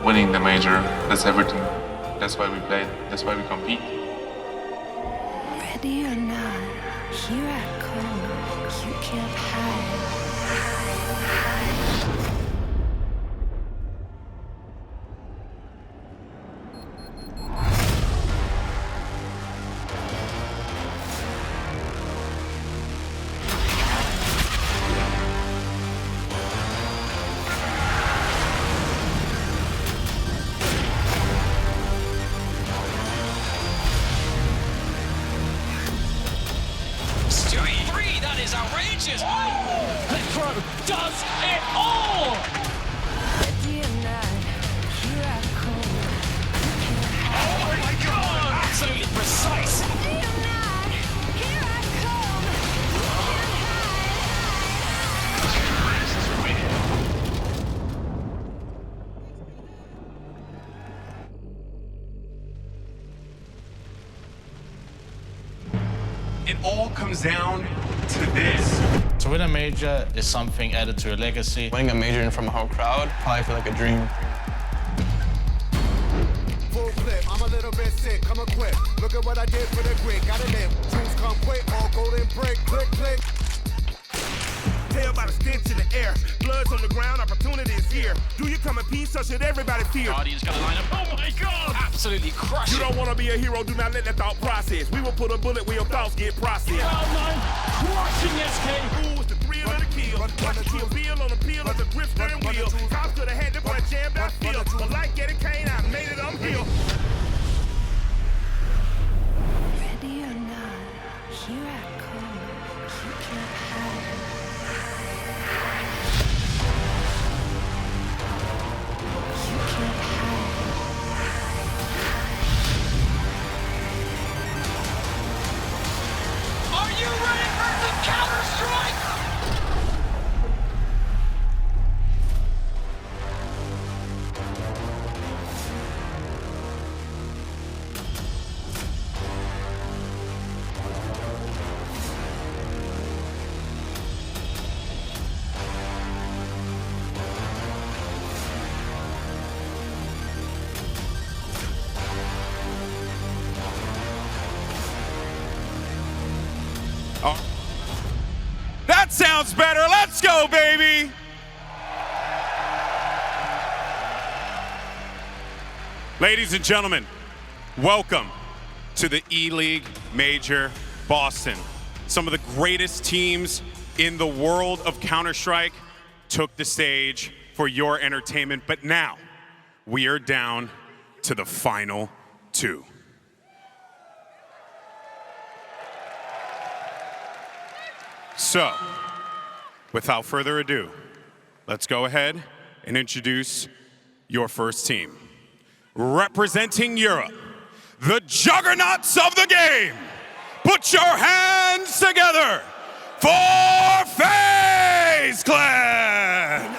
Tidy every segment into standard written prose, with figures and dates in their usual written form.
winning the major, that's everything. That's why we played, that's why we compete. Ready or not, here I come. You can't hide. That is outrageous! Electro does it all! Ready or not, here I come. Oh my god! Absolutely precise! Ready or not, here I come. It all comes down to this. To win a major is something added to your legacy. Winning a major in front of a whole crowd probably feel like a dream. Full clip, I'm a little bit sick, come equipped. Look at what I did for the grit, got a nip. Juice come quick, all golden brick, click, click. Tell by the stench in the air. Blood's on the ground, opportunity is here. Do you come in peace or should everybody fear? Guardian's gonna line up. Oh my god! Absolutely crush You it. don't want to be a hero, do not let that thought process. We will put a bullet where your thoughts get processed. Cloud9 crushing SK. Ooh, it's the thrill of the kill. Watch the kill bill on the peel of the grip steering wheel. Cops could have had the boy jammed out field. But like Eddie Kane, I made it uphill. Ready or not, here I come. You can't hide. You can't hide. Are you ready for some Counter-Strike? That sounds better. Let's go, baby. Ladies and gentlemen, welcome to the E-League Major Boston. Some of the greatest teams in the world of Counter-Strike took the stage for your entertainment, but now we are down to the final two. So, without further ado, let's go ahead and introduce your first team. Representing Europe, the juggernauts of the game, put your hands together for FaZe Clan!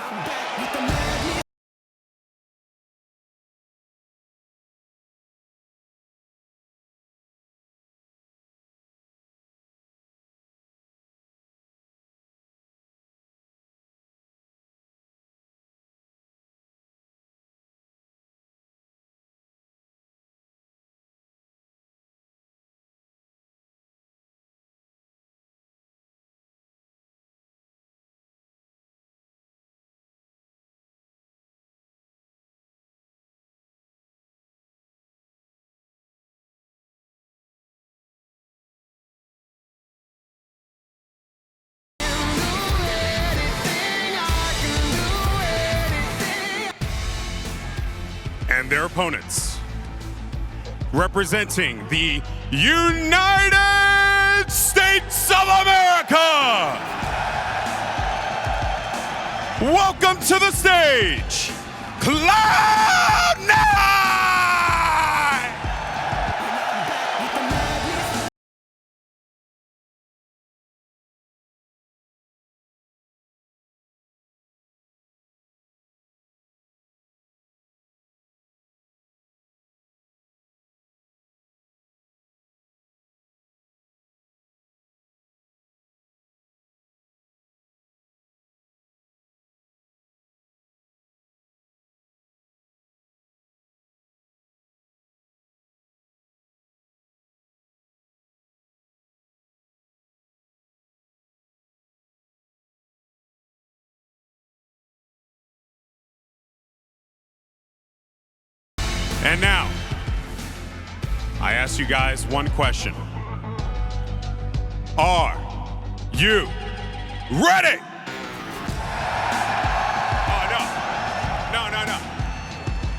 And their opponents, representing the United States of America. Welcome to the stage, Cloud9! And now, I ask you guys one question. Are you ready? No.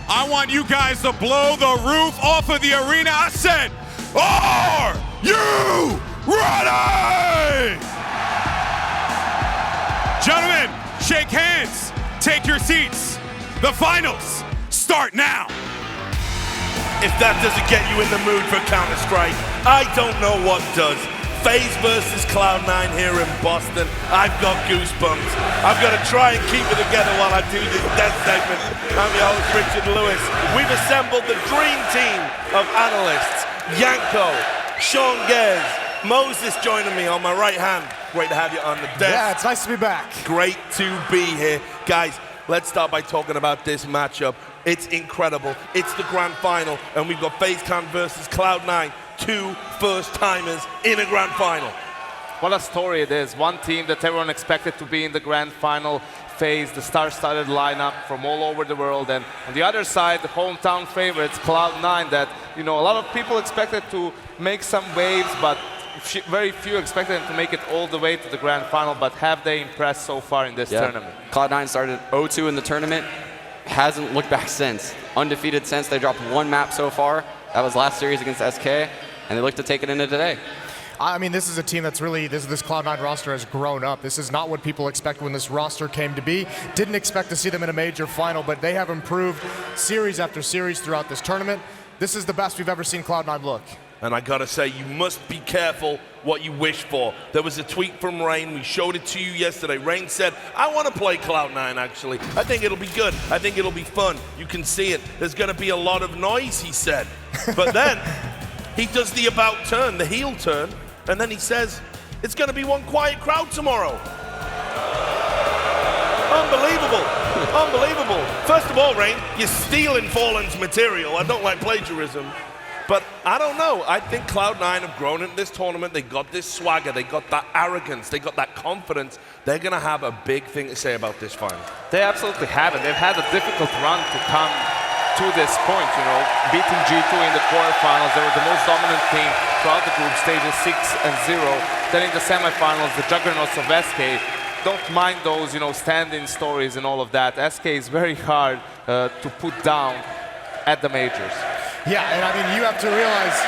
I want you guys to blow the roof off of the arena. I said, are you ready? Gentlemen, shake hands. Take your seats. The finals start now. If that doesn't get you in the mood for Counter-Strike, I don't know what does. FaZe versus Cloud9 here in Boston. I've got goosebumps. I've got to try and keep it together while I do this death segment. I'm your host, Richard Lewis. We've assembled the dream team of analysts. Yanko, Sean Gez, Moses joining me on my right hand. Great to have you on the desk. Yeah, it's nice to be back. Great to be here. Guys, let's start by talking about this matchup. It's incredible. It's the grand final, and we've got FaZe Clan versus Cloud9, two first-timers in a grand final. What a story it is. One team that everyone expected to be in the grand final, FaZe, the star-studded lineup from all over the world, and on the other side, the hometown favorites, Cloud9, that, you know, a lot of people expected to make some waves, but very few expected them to make it all the way to the grand final. But have they impressed so far in this tournament? Cloud9 started 0-2 in the tournament, hasn't looked back since. Undefeated since. They dropped one map so far. That was last series against SK, and they look to take it into today. I mean, this is a team that's really, this Cloud9 roster has grown up. This is not what people expect when this roster came to be. Didn't expect to see them in a major final, but they have improved series after series throughout this tournament. This is the best we've ever seen Cloud9 look. And I gotta say, you must be careful what you wish for. There was a tweet from Rain. We showed it to you yesterday. Rain said, I want to play Cloud9, actually. I think it'll be good. I think it'll be fun. You can see it. There's gonna be a lot of noise, he said. But then he does the about turn, the heel turn, and then he says, it's gonna be one quiet crowd tomorrow. Unbelievable. Unbelievable. First of all, Rain, you're stealing Fallen's material. I don't like plagiarism. But I don't know. I think Cloud9 have grown in this tournament. They got this swagger. They got that arrogance. They got that confidence. They're going to have a big thing to say about this final. They absolutely have it. They've had a difficult run to come to this point, you know, beating G2 in the quarterfinals. They were the most dominant team throughout the group stages, 6-0. Then in the semifinals, the juggernauts of SK. Don't mind those, you know, stand-in stories and all of that. SK is very hard to put down at the majors. Yeah, and I mean, you have to realize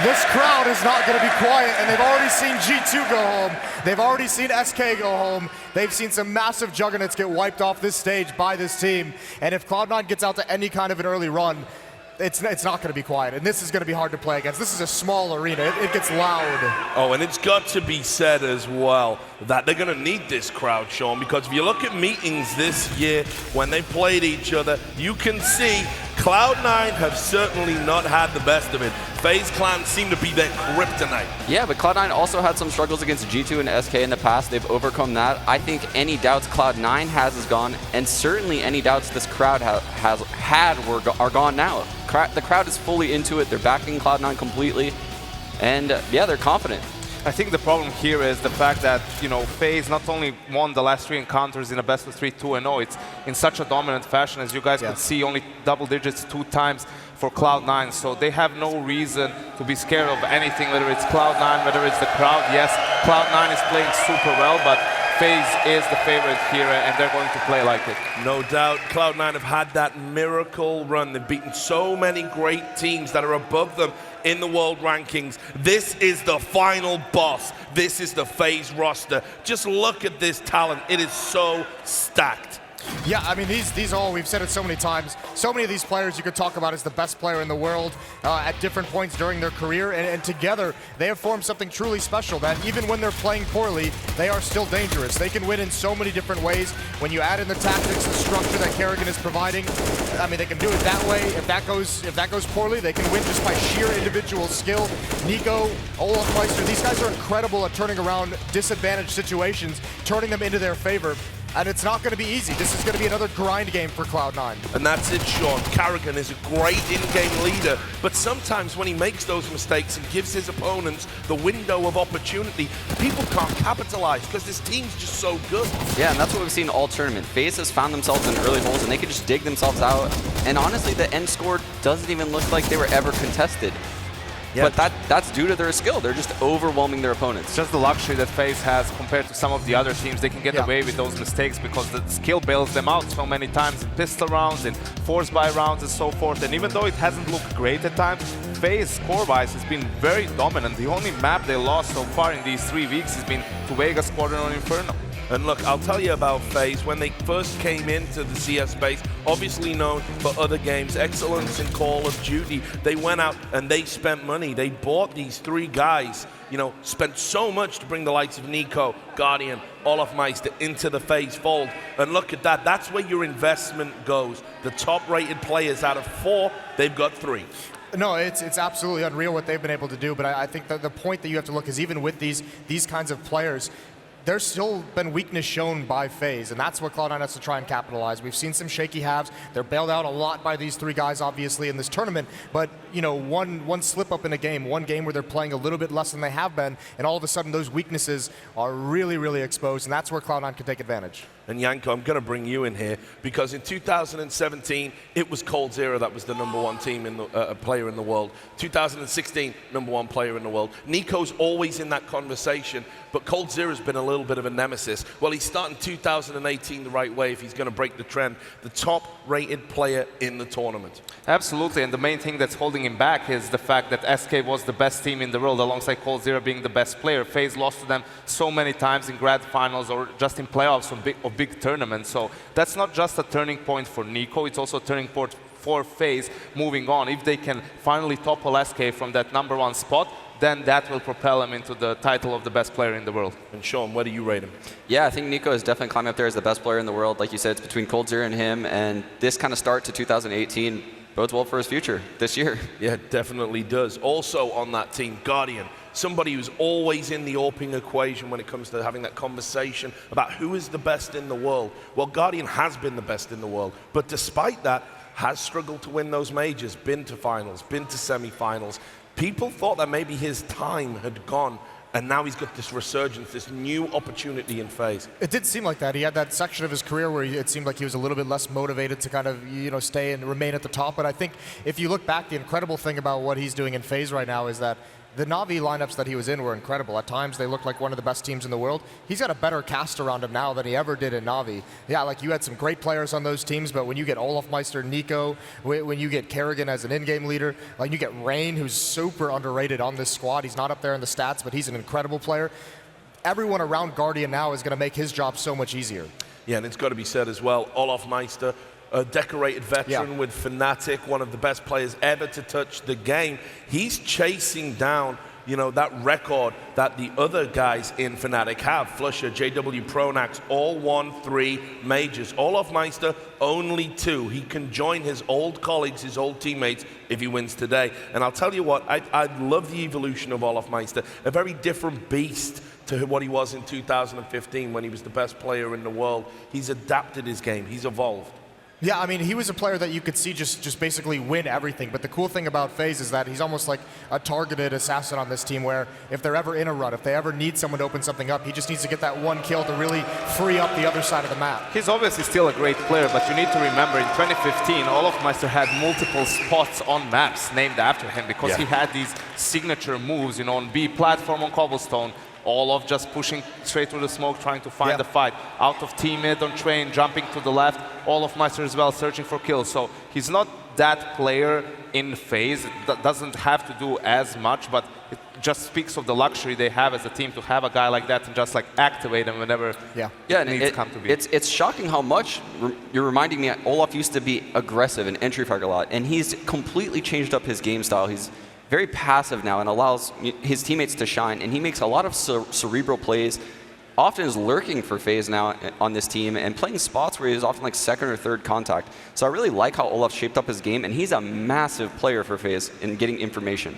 this crowd is not going to be quiet, and they've already seen G2 go home. They've already seen SK go home. They've seen some massive juggernauts get wiped off this stage by this team. And if Cloud9 gets out to any kind of an early run, it's not going to be quiet, and this is going to be hard to play against. This is a small arena. It gets loud. Oh, and it's got to be said as well that they're going to need this crowd, Sean, because if you look at meetings this year when they played each other, you can see Cloud9 have certainly not had the best of it. FaZe Clan seem to be their kryptonite. Yeah, but Cloud9 also had some struggles against G2 and SK in the past. They've overcome that. I think any doubts Cloud9 has is gone, and certainly any doubts this crowd are gone now. The crowd is fully into it. They're backing Cloud9 completely, and yeah, they're confident. I think the problem here is the fact that, you know, FaZe not only won the last 3 encounters in a best of 3 2-0, it's in such a dominant fashion, as you guys could see, only double digits 2 times for Cloud9, so they have no reason to be scared of anything, whether it's Cloud9, whether it's the crowd. Yes, Cloud9 is playing super well, but FaZe is the favorite here, and they're going to play like it. No doubt, Cloud9 have had that miracle run. They've beaten so many great teams that are above them in the world rankings. This is the final boss. This is the FaZe roster. Just look at this talent. It is so stacked. Yeah, I mean, these all, we've said it so many times, so many of these players you could talk about as the best player in the world at different points during their career, and together they have formed something truly special that even when they're playing poorly, they are still dangerous. They can win in so many different ways. When you add in the tactics, the structure that Kerrigan is providing, I mean, they can do it that way. If that goes poorly, they can win just by sheer individual skill. Nico, Olaf Meister, these guys are incredible at turning around disadvantaged situations, turning them into their favor. and it's not going to be easy. This is going to be another grind game for Cloud9. And that's it, Sean. Carrigan is a great in-game leader, but sometimes when he makes those mistakes and gives his opponents the window of opportunity, people can't capitalize because this team's just so good. Yeah, and that's what we've seen all tournament. FaZe has found themselves in early holes, and they can just dig themselves out. And honestly, the end score doesn't even look like they were ever contested. But that's due to their skill. They're just overwhelming their opponents. Just the luxury that FaZe has compared to some of the other teams. They can get away with those mistakes because the skill bails them out so many times in pistol rounds, in force buy rounds and so forth. And even though it hasn't looked great at times, FaZe score-wise has been very dominant. The only map they lost so far in these 3 weeks has been to Vegas Squadron on Inferno. And look, I'll tell you about FaZe. When they first came into the CS space, obviously known for other games, excellence in Call of Duty, they went out and they spent money. They bought these 3 guys, you know, spent so much to bring the likes of Nico, Guardian, Olofmeister into the FaZe fold. And look at that, that's where your investment goes. The top-rated players out of 4, they've got 3. No, it's absolutely unreal what they've been able to do, but I think that the point that you have to look is even with these kinds of players, there's still been weakness shown by FaZe, and that's what Cloud9 has to try and capitalize. We've seen some shaky halves. They're bailed out a lot by these 3 guys, obviously, in this tournament, but you know, one slip up in a game, one game where they're playing a little bit less than they have been, and all of a sudden those weaknesses are really, really exposed, and that's where Cloud9 can take advantage. And Yanko, I'm going to bring you in here because in 2017, it was coldzera that was the #1 team in the player in the world. 2016, #1 player in the world. Nico's always in that conversation, but coldzera's been a little bit of a nemesis. Well, he's starting 2018 the right way if he's going to break the trend. The top-rated player in the tournament. Absolutely, and the main thing that's holding him back is the fact that SK was the best team in the world alongside coldzera being the best player. FaZe lost to them so many times in grad finals or just in playoffs of big tournaments. So that's not just a turning point for Nico, it's also a turning point for FaZe moving on. If they can finally topple SK from that #1 spot, then that will propel him into the title of the best player in the world. And Sean, where do you rate him? Yeah, I think Nico is definitely climbing up there as the best player in the world. Like you said, it's between coldzera and him, and this kind of start to 2018 bodes well for his future this year. Yeah, it definitely does. Also on that team, Guardian. Somebody who's always in the AWPing equation when it comes to having that conversation about who is the best in the world. Well, Guardian has been the best in the world, but despite that, has struggled to win those majors, been to finals, been to semifinals. People thought that maybe his time had gone, and now he's got this resurgence, this new opportunity in FaZe. It did seem like that. He had that section of his career where it seemed like he was a little bit less motivated to kind of, you know, stay and remain at the top. But I think if you look back, the incredible thing about what he's doing in FaZe right now is that the Na'Vi lineups that he was in were incredible. At times, they looked like one of the best teams in the world. He's got a better cast around him now than he ever did in Na'Vi. Yeah, like you had some great players on those teams, but when you get Olofmeister, Nico, when you get Carrigan as an in-game leader, like you get Rain, who's super underrated on this squad. He's not up there in the stats, but he's an incredible player. Everyone around Guardian now is going to make his job so much easier. Yeah, and it's got to be said as well, Olofmeister, a decorated veteran with Fnatic, one of the best players ever to touch the game. He's chasing down, you know, that record that the other guys in Fnatic have. Flusher, JW Pronax, all won 3 majors. Olofmeister, only 2. He can join his old colleagues, his old teammates, if he wins today. And I'll tell you what, I love the evolution of Olofmeister. A very different beast to what he was in 2015 when he was the best player in the world. He's adapted his game. He's evolved. Yeah, I mean, he was a player that you could see just basically win everything. But the cool thing about FaZe is that he's almost like a targeted assassin on this team where if they're ever in a run, if they ever need someone to open something up, he just needs to get that one kill to really free up the other side of the map. He's obviously still a great player, but you need to remember in 2015, Olofmeister had multiple spots on maps named after him because he had these signature moves, you know, on B platform on Cobblestone, Olof just pushing straight through the smoke, trying to find the fight. Out of team mid on train, jumping to the left. Olofmeister as well, searching for kills. So he's not that player in FaZe. It doesn't have to do as much, but it just speaks of the luxury they have as a team to have a guy like that and just like activate him whenever it needs to come to be. It's shocking how much you're reminding me. Olof used to be aggressive and entry fire a lot, and he's completely changed up his game style. He's very passive now and allows his teammates to shine, and he makes a lot of cerebral plays, often is lurking for FaZe now on this team and playing spots where he's often like second or third contact. So I really like how Olof shaped up his game, and he's a massive player for FaZe in getting information.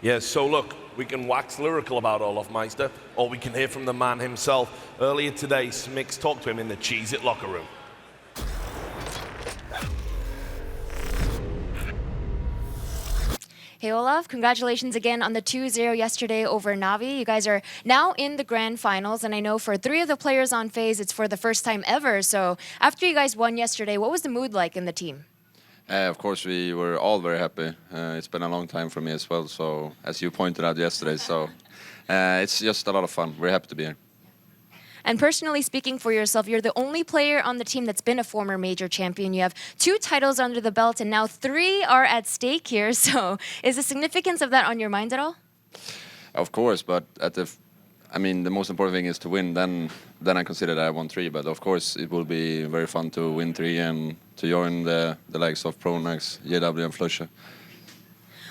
Yeah, so look, we can wax lyrical about Olaf Meister, or we can hear from the man himself. Earlier today, Smix talked to him in the Cheese It locker room. Hey Olaf, congratulations again on the 2-0 yesterday over Navi. You guys are now in the grand finals, and I know for 3 of the players on FaZe, it's for the first time ever. So after you guys won yesterday, what was the mood like in the team? Of course, we were all very happy. It's been a long time for me as well, so as you pointed out yesterday, so it's just a lot of fun. We're happy to be here. And personally speaking for yourself, you're the only player on the team that's been a former major champion. You have 2 titles under the belt, and now 3 are at stake here. So is the significance of that on your mind at all? Of course, but I mean, the most important thing is to win. Then I consider that I won 3. But of course, it will be very fun to win 3 and to join the likes of Pronax, JW, and Flusha.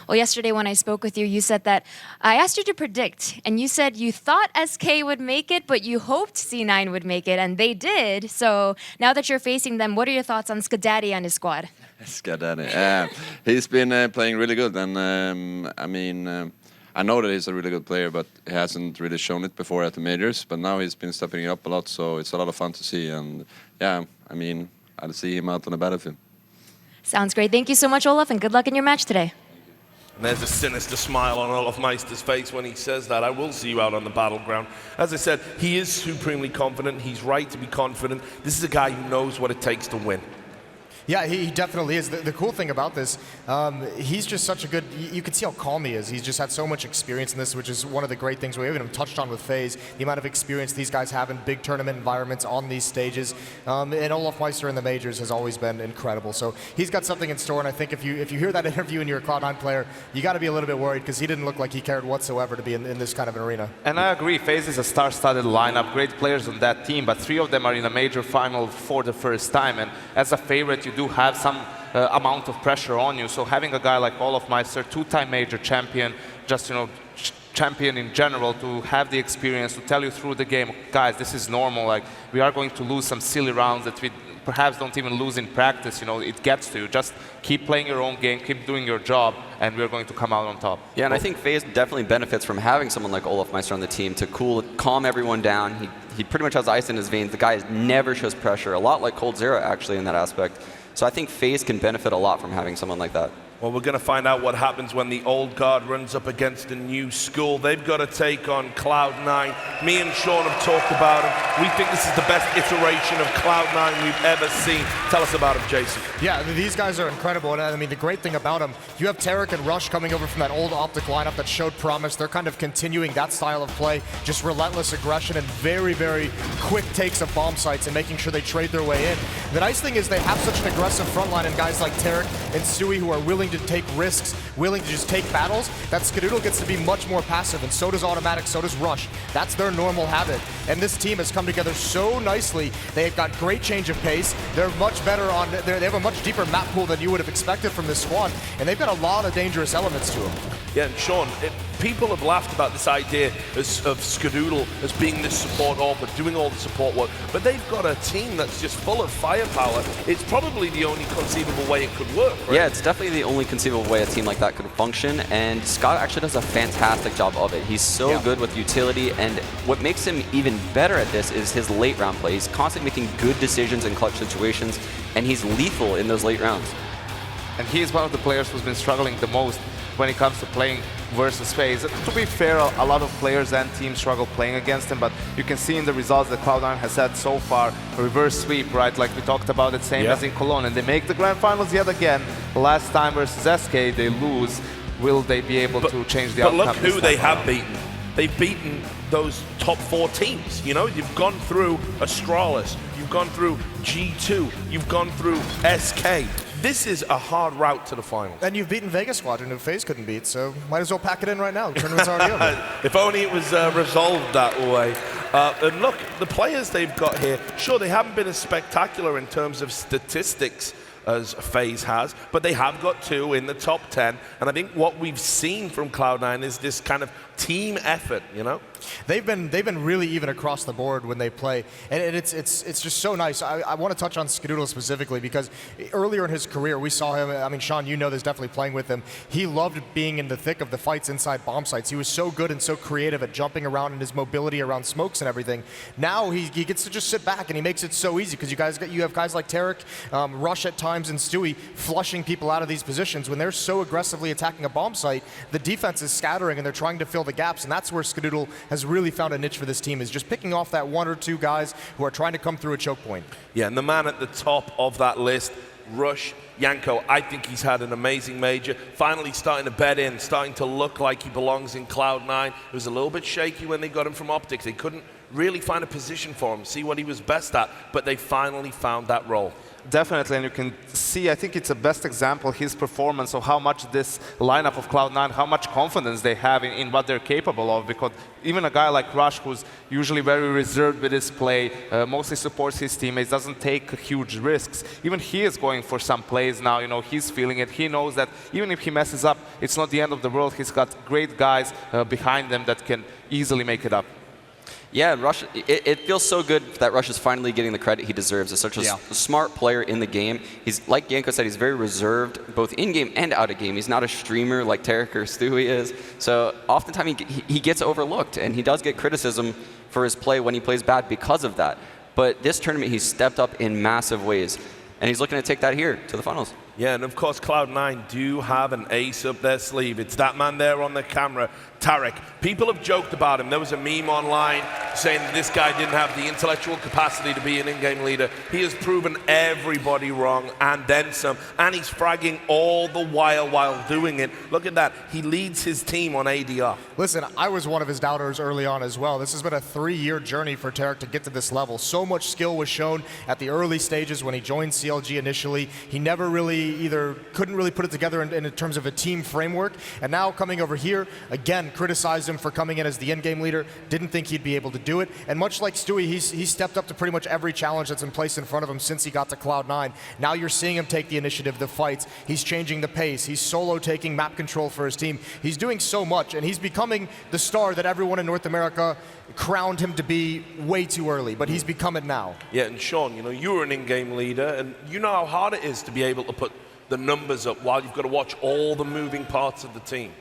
Well, yesterday when I spoke with you, you said that I asked you to predict, and you said you thought SK would make it, but you hoped C9 would make it, and they did. So now that you're facing them, what are your thoughts on Skadaddy and his squad? Skadaddy, he's been playing really good, and I mean, I know that he's a really good player, but he hasn't really shown it before at the majors. But now he's been stepping it up a lot, so it's a lot of fun to see. And yeah, I mean, I'll see him out on the battlefield. Sounds great. Thank you so much, Olaf, and good luck in your match today. And there's a sinister smile on Olaf Meister's face when he says that. I will see you out on the battleground. As I said, he is supremely confident. He's right to be confident. This is a guy who knows what it takes to win. Yeah, he definitely is. The cool thing about this, he's just such a good, you can see how calm he is. He's just had so much experience in this, which is one of the great things we haven't touched on with FaZe, the amount of experience these guys have in big tournament environments on these stages. And Olaf Meister in the majors has always been incredible. So he's got something in store, and I think if you hear that interview and you're a Cloud9 player, you got to be a little bit worried because he didn't look like he cared whatsoever to be in this kind of an arena. And I agree, FaZe is a star-studded lineup, great players on that team, but 3 of them are in a major final for the first time. And as a favorite, you do have some amount of pressure on you. So having a guy like Olaf Meister, 2-time major champion, just, you know, champion in general, to have the experience to tell you through the game, guys, this is normal. Like, we are going to lose some silly rounds that we perhaps don't even lose in practice. You know, it gets to you. Just keep playing your own game, keep doing your job, and we're going to come out on top. Yeah, and I think FaZe definitely benefits from having someone like Olaf Meister on the team to calm everyone down. He pretty much has ice in his veins. The guy never shows pressure, a lot like Cold Zero actually in that aspect. So I think FaZe can benefit a lot from having someone like that. Well, we're going to find out what happens when the old guard runs up against a new school. They've got to take on Cloud9. Me and Sean have talked about them. We think this is the best iteration of Cloud9 we've ever seen. Tell us about them, Jason. Yeah, these guys are incredible. And I mean, the great thing about them, you have Tarek and Rush coming over from that old Optic lineup that showed promise. They're kind of continuing that style of play, just relentless aggression and very, very quick takes of bomb sites and making sure they trade their way in. The nice thing is they have such an aggressive front line and guys like Tarek and Stewie who are willing to take risks, willing to just take battles, that Skadoodle gets to be much more passive, and so does Automatic, so does Rush. That's their normal habit. And this team has come together so nicely. They've got great change of pace. They're much better on, they have a much deeper map pool than you would have expected from this squad, and they've got a lot of dangerous elements to them. Yeah, and Sean, people have laughed about this idea of Skadoodle as being this support AWP, doing all the support work, but they've got a team that's just full of firepower. It's probably the only conceivable way it could work, right? Yeah, it's definitely the only conceivable way a team like that could function, and Scott actually does a fantastic job of it. He's so good with utility, and what makes him even better at this is his late round play. He's constantly making good decisions in clutch situations, and he's lethal in those late rounds. And he is one of the players who's been struggling the most when it comes to playing versus FaZe. To be fair, a lot of players and teams struggle playing against him, but you can see in the results that Cloud9 has had so far, a reverse sweep, right? Like we talked about it, same as in Cologne, and they make the grand finals yet again. Last time versus SK, they lose. Will they be able to change the outcome? But look who they have beaten. They've beaten those top 4 teams. You know, you've gone through Astralis, you've gone through G2, you've gone through SK. This is a hard route to the finals. And you've beaten Vegas Squadron, who FaZe couldn't beat, so might as well pack it in right now. The tournament's already over. If only it was resolved that way. And look, the players they've got here, sure, they haven't been as spectacular in terms of statistics as FaZe has, but they have got 2 in the top 10. And I think what we've seen from Cloud9 is this kind of team effort, you know? They've been really even across the board when they play, and it's just so nice. I want to touch on Skadoodle specifically because earlier in his career we saw him. I mean, Sean, you know this, definitely playing with him. He loved being in the thick of the fights inside bomb sites. He was so good and so creative at jumping around and his mobility around smokes and everything. Now he gets to just sit back and he makes it so easy because you have guys like Tarek, Rush at times, and Stewie flushing people out of these positions when they're so aggressively attacking a bomb site. The defense is scattering and they're trying to fill the gaps, and that's where Skadoodle has really found a niche for this team, is just picking off that one or two guys who are trying to come through a choke point. Yeah, and the man at the top of that list, Rush Yanko, I think he's had an amazing major. Finally starting to bed in, starting to look like he belongs in Cloud9. It was a little bit shaky when they got him from Optics. They couldn't really find a position for him, see what he was best at, but they finally found that role. Definitely, and you can see, I think it's the best example, his performance of how much this lineup of Cloud9, how much confidence they have in what they're capable of, because even a guy like Rush, who's usually very reserved with his play, mostly supports his teammates, doesn't take huge risks. Even he is going for some plays now, you know, he's feeling it. He knows that even if he messes up, it's not the end of the world. He's got great guys behind them that can easily make it up. Yeah, Rush, it feels so good that Rush is finally getting the credit he deserves as such a smart player in the game. He's, like Yanko said, he's very reserved, both in-game and out-of-game. He's not a streamer like Tarek or Stewie is. So oftentimes he gets overlooked, and he does get criticism for his play when he plays bad because of that. But this tournament, he's stepped up in massive ways, and he's looking to take that here to the finals. Yeah, and of course, Cloud9 do have an ace up their sleeve. It's that man there on the camera, Tarek. People have joked about him. There was a meme online saying that this guy didn't have the intellectual capacity to be an in-game leader. He has proven everybody wrong, and then some. And he's fragging all the while doing it. Look at that. He leads his team on ADR. Listen, I was one of his doubters early on as well. This has been a 3-year journey for Tarek to get to this level. So much skill was shown at the early stages when he joined CLG initially. He never really couldn't really put it together in terms of a team framework, and now coming over here, again, criticized him for coming in as the in-game leader, didn't think he'd be able to do it, and much like Stewie, he's stepped up to pretty much every challenge that's been placed in front of him since he got to Cloud9. Now you're seeing him take the initiative, the fights, he's changing the pace, he's solo taking map control for his team, he's doing so much, and he's becoming the star that everyone in North America crowned him to be way too early, but he's become it now. Yeah, and Sean, you know, you were an in-game leader, and you know how hard it is to be able to put the numbers up while you've got to watch all the moving parts of the team.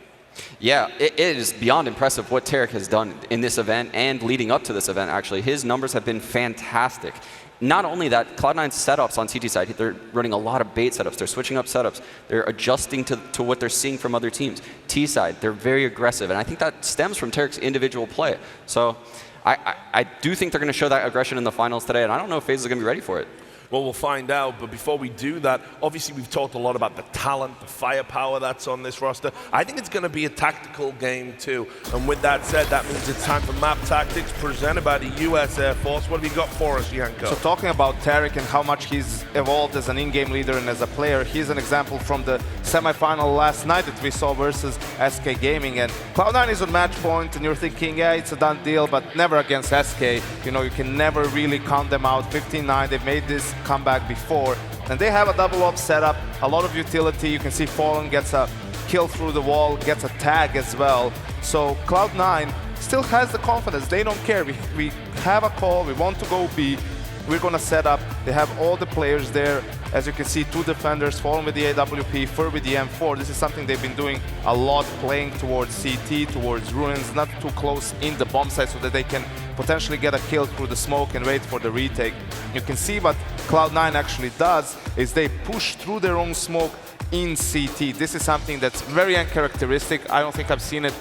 Yeah, it is beyond impressive what Tarek has done in this event and leading up to this event, actually. His numbers have been fantastic. Not only that, Cloud9's setups on CT side, they're running a lot of bait setups. They're switching up setups. They're adjusting to what they're seeing from other teams. T side, they're very aggressive, and I think that stems from Tarek's individual play. So I do think they're going to show that aggression in the finals today, and I don't know if FaZe is going to be ready for it. Well, we'll find out, but before we do that, obviously we've talked a lot about the talent, the firepower that's on this roster. I think it's going to be a tactical game too, and with that said, that means it's time for Map Tactics presented by the US Air Force. What have you got for us, Yanko? So talking about Tarek and how much he's evolved as an in-game leader and as a player, he's an example from the semi-final last night that we saw versus SK Gaming, and Cloud9 is on match point, and you're thinking, yeah, it's a done deal, but never against SK. You know, you can never really count them out. 15-9, they've made this comeback before, and they have a double up setup, a lot of utility. You can see Fallen gets a kill through the wall, gets a tag as well. So Cloud9 still has the confidence. They don't care. We have a call, we want to go B, we're gonna set up. They have all the players there. As you can see, 2 defenders, Fallen with the AWP, Fur with the M4. This is something they've been doing a lot, playing towards CT, towards Ruins, not too close in the bomb site so that they can potentially get a kill through the smoke and wait for the retake. You can see what Cloud9 actually does is they push through their own smoke in CT. This is something that's very uncharacteristic. I don't think I've seen it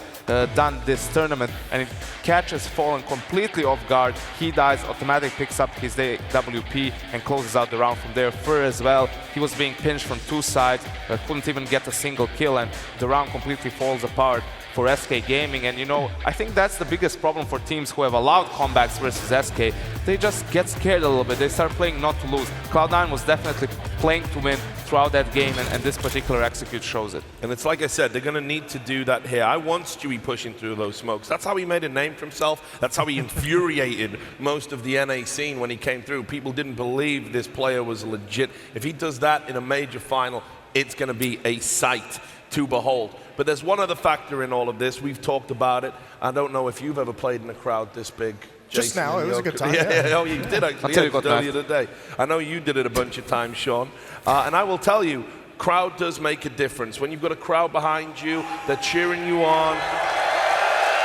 done this tournament, and it catches Fallen completely off guard. He dies, automatic picks up his WP and closes out the round from there. Fur as well, he was being pinched from 2 sides, couldn't even get a single kill, and the round completely falls apart for SK Gaming. And you know, I think that's the biggest problem for teams who have allowed comebacks versus SK. They just get scared a little bit. They start playing not to lose. Cloud9 was definitely playing to win throughout that game, and this particular execute shows it. And it's like I said, they're going to need to do that here. I want Stewie pushing through those smokes. That's how he made a name for himself. That's how he infuriated most of the NA scene when he came through. People didn't believe this player was legit. If he does that in a major final, it's going to be a sight. to behold. But there's one other factor in all of this. We've talked about it. I don't know if you've ever played in a crowd this big. Just Jason, now, it was a good time. Yeah. Oh, you did actually. Until you got earlier today. I know you did it a bunch of times, Sean. And I will tell you, crowd does make a difference. When you've got a crowd behind you, they're cheering you on.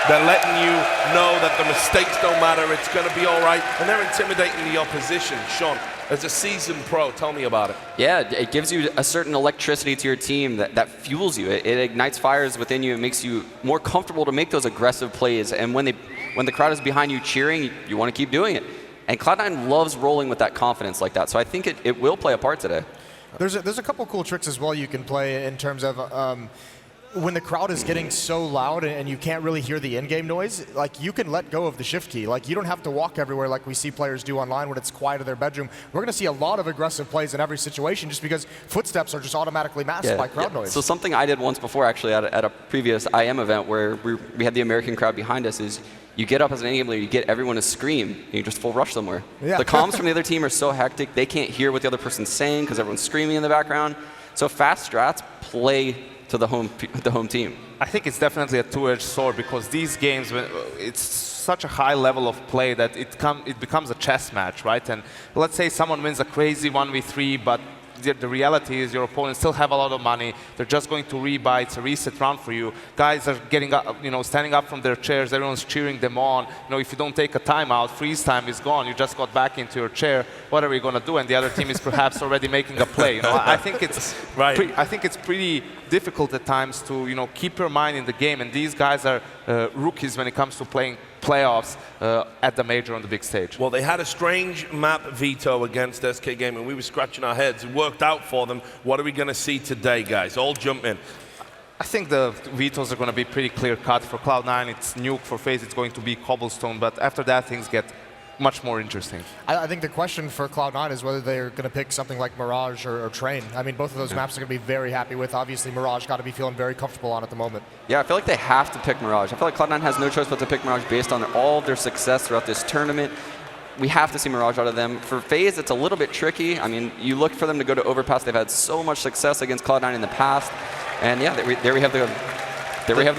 They're letting you know that the mistakes don't matter, it's going to be all right, and they're intimidating the opposition. Sean, as a seasoned pro, tell me about it. Yeah, it gives you a certain electricity to your team that fuels you. It ignites fires within you. It makes you more comfortable to make those aggressive plays. And when the crowd is behind you cheering, you want to keep doing it. And Cloud9 loves rolling with that confidence like that. So I think it will play a part today. There's a couple cool tricks as well you can play in terms of when the crowd is getting so loud and you can't really hear the in-game noise, like you can let go of the shift key. Like you don't have to walk everywhere like we see players do online when it's quiet in their bedroom. We're going to see a lot of aggressive plays in every situation just because footsteps are just automatically masked by crowd noise. So something I did once before actually at a previous IM event where we had the American crowd behind us is you get up as an in-game player, you get everyone to scream, and you just full rush somewhere. Yeah. The comms from the other team are so hectic, they can't hear what the other person's saying because everyone's screaming in the background. So fast strats play to the home team. I think it's definitely a two-edged sword because these games, it's such a high level of play that it becomes a chess match, right? And let's say someone wins a crazy 1v3, but the reality is your opponents still have a lot of money. They're just going to rebuy. It's a reset round for you. Guys are getting up, standing up from their chairs. Everyone's cheering them on. If you don't take a timeout, freeze time is gone. You just got back into your chair. What are we going to do? And the other team is perhaps already making a play. I think it's I think it's pretty difficult at times to keep your mind in the game. And these guys are rookies when it comes to playing playoffs at the major on the big stage. Well, they had a strange map veto against SK Gaming. We were scratching our heads. It worked out for them. What are we going to see today, guys? All jump in. I think the vetoes are going to be pretty clear-cut. For Cloud9, it's Nuke. For FaZe, it's going to be Cobblestone. But after that, things get much more interesting. I think the question for Cloud9 is whether they're going to pick something like Mirage or Train. I mean, both of those maps are going to be very happy with. Obviously, Mirage got to be feeling very comfortable on at the moment. Yeah, I feel like they have to pick Mirage. I feel like Cloud9 has no choice but to pick Mirage based on all of their success throughout this tournament. We have to see Mirage out of them. For FaZe, it's a little bit tricky. I mean, you look for them to go to Overpass. They've had so much success against Cloud9 in the past. And yeah, there we have the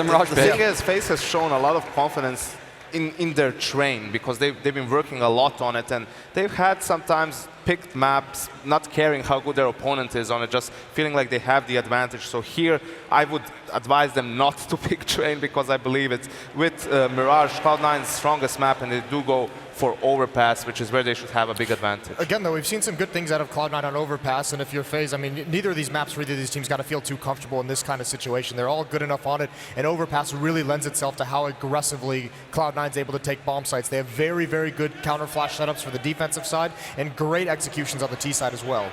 Mirage pick. The thing is, FaZe has shown a lot of confidence in their train because they've been working a lot on it, and they've had sometimes picked maps not caring how good their opponent is on it, just feeling like they have the advantage. So here I would advise them not to pick train because I believe it's with Mirage, Cloud9's strongest map, and they do go for Overpass, which is where they should have a big advantage. Again, though, we've seen some good things out of Cloud9 on Overpass, and if you're FaZe, I mean, neither of these maps for either of these teams got to feel too comfortable in this kind of situation. They're all good enough on it, and Overpass really lends itself to how aggressively Cloud9's able to take bomb sites. They have very, very good counter flash setups for the defensive side, and great executions on the T side as well.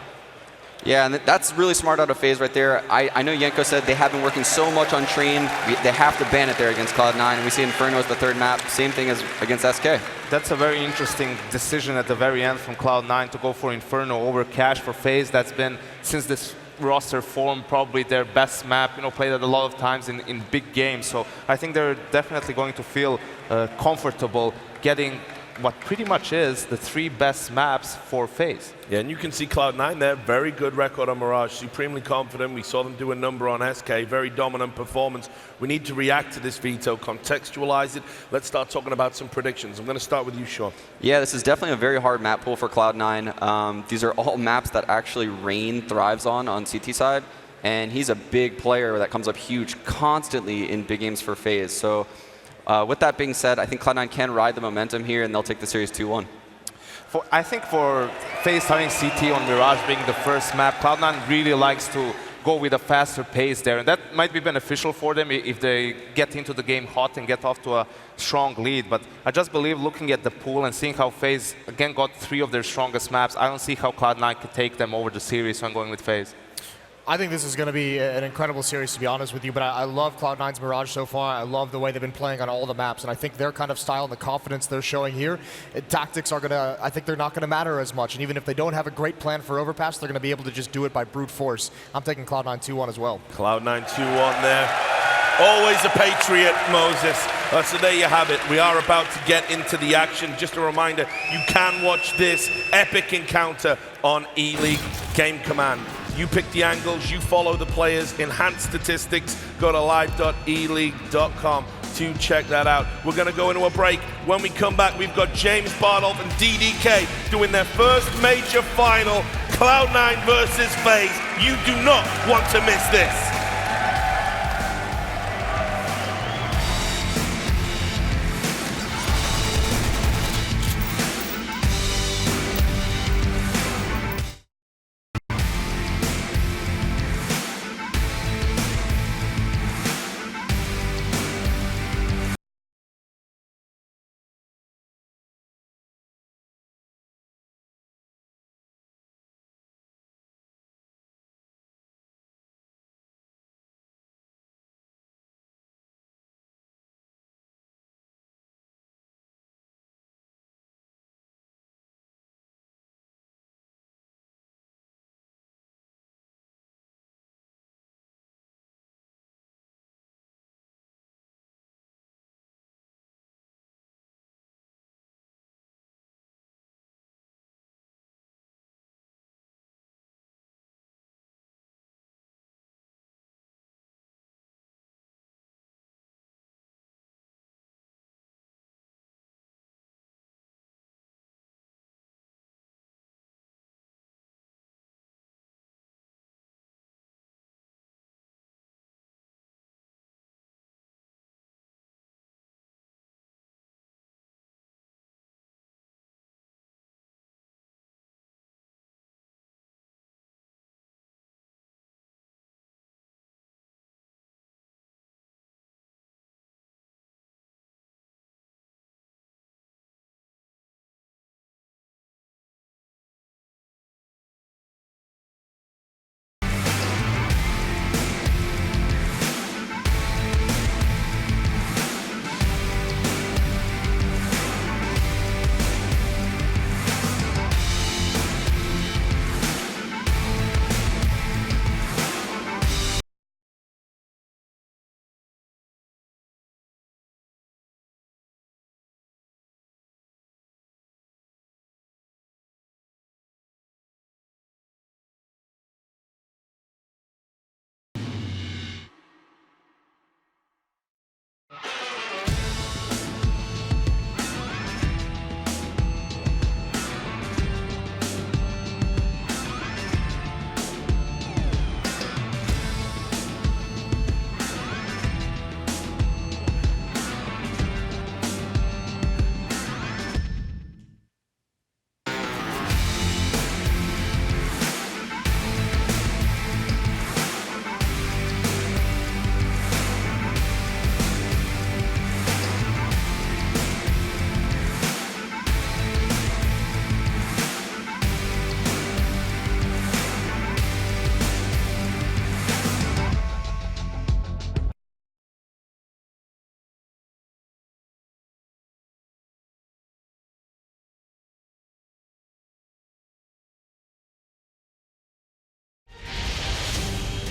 Yeah, and that's really smart out of FaZe right there. I know Yenko said they have been working so much on Train, they have to ban it there against Cloud9, and we see Inferno as the third map, same thing as against SK. That's a very interesting decision at the very end from Cloud9 to go for Inferno over Cash for FaZe. That's been, since this roster formed, probably their best map, played it a lot of times in big games. So I think they're definitely going to feel comfortable getting what pretty much is the three best maps for FaZe. Yeah, and you can see Cloud9 there, very good record on Mirage, supremely confident. We saw them do a number on SK, very dominant performance. We need to react to this veto, contextualize it. Let's start talking about some predictions. I'm going to start with you, Sean. Yeah, this is definitely a very hard map pool for Cloud9. These are all maps that actually Rain thrives on CT side, and he's a big player that comes up huge constantly in big games for FaZe. So with that being said, I think Cloud9 can ride the momentum here, and they'll take the series 2-1. I think for FaZe starting CT on Mirage being the first map, Cloud9 really likes to go with a faster pace there, and that might be beneficial for them if they get into the game hot and get off to a strong lead. But I just believe, looking at the pool and seeing how FaZe again got three of their strongest maps, I don't see how Cloud9 could take them over the series, so I'm going with FaZe. I think this is going to be an incredible series, to be honest with you, but I love Cloud9's Mirage so far. I love the way they've been playing on all the maps, and I think their kind of style and the confidence they're showing here, tactics are going to, I think they're not going to matter as much, and even if they don't have a great plan for Overpass, they're going to be able to just do it by brute force. I'm taking Cloud9 2-1 as well. Cloud9 2-1 there. Always a Patriot, Moses. So there you have it. We are about to get into the action. Just a reminder, you can watch this epic encounter on E-League Game Command. You pick the angles, you follow the players, enhance statistics. Go to live.eleague.com to check that out. We're going to go into a break. When we come back, we've got James Bardolph and DDK doing their first major final, Cloud9 versus FaZe. You do not want to miss this.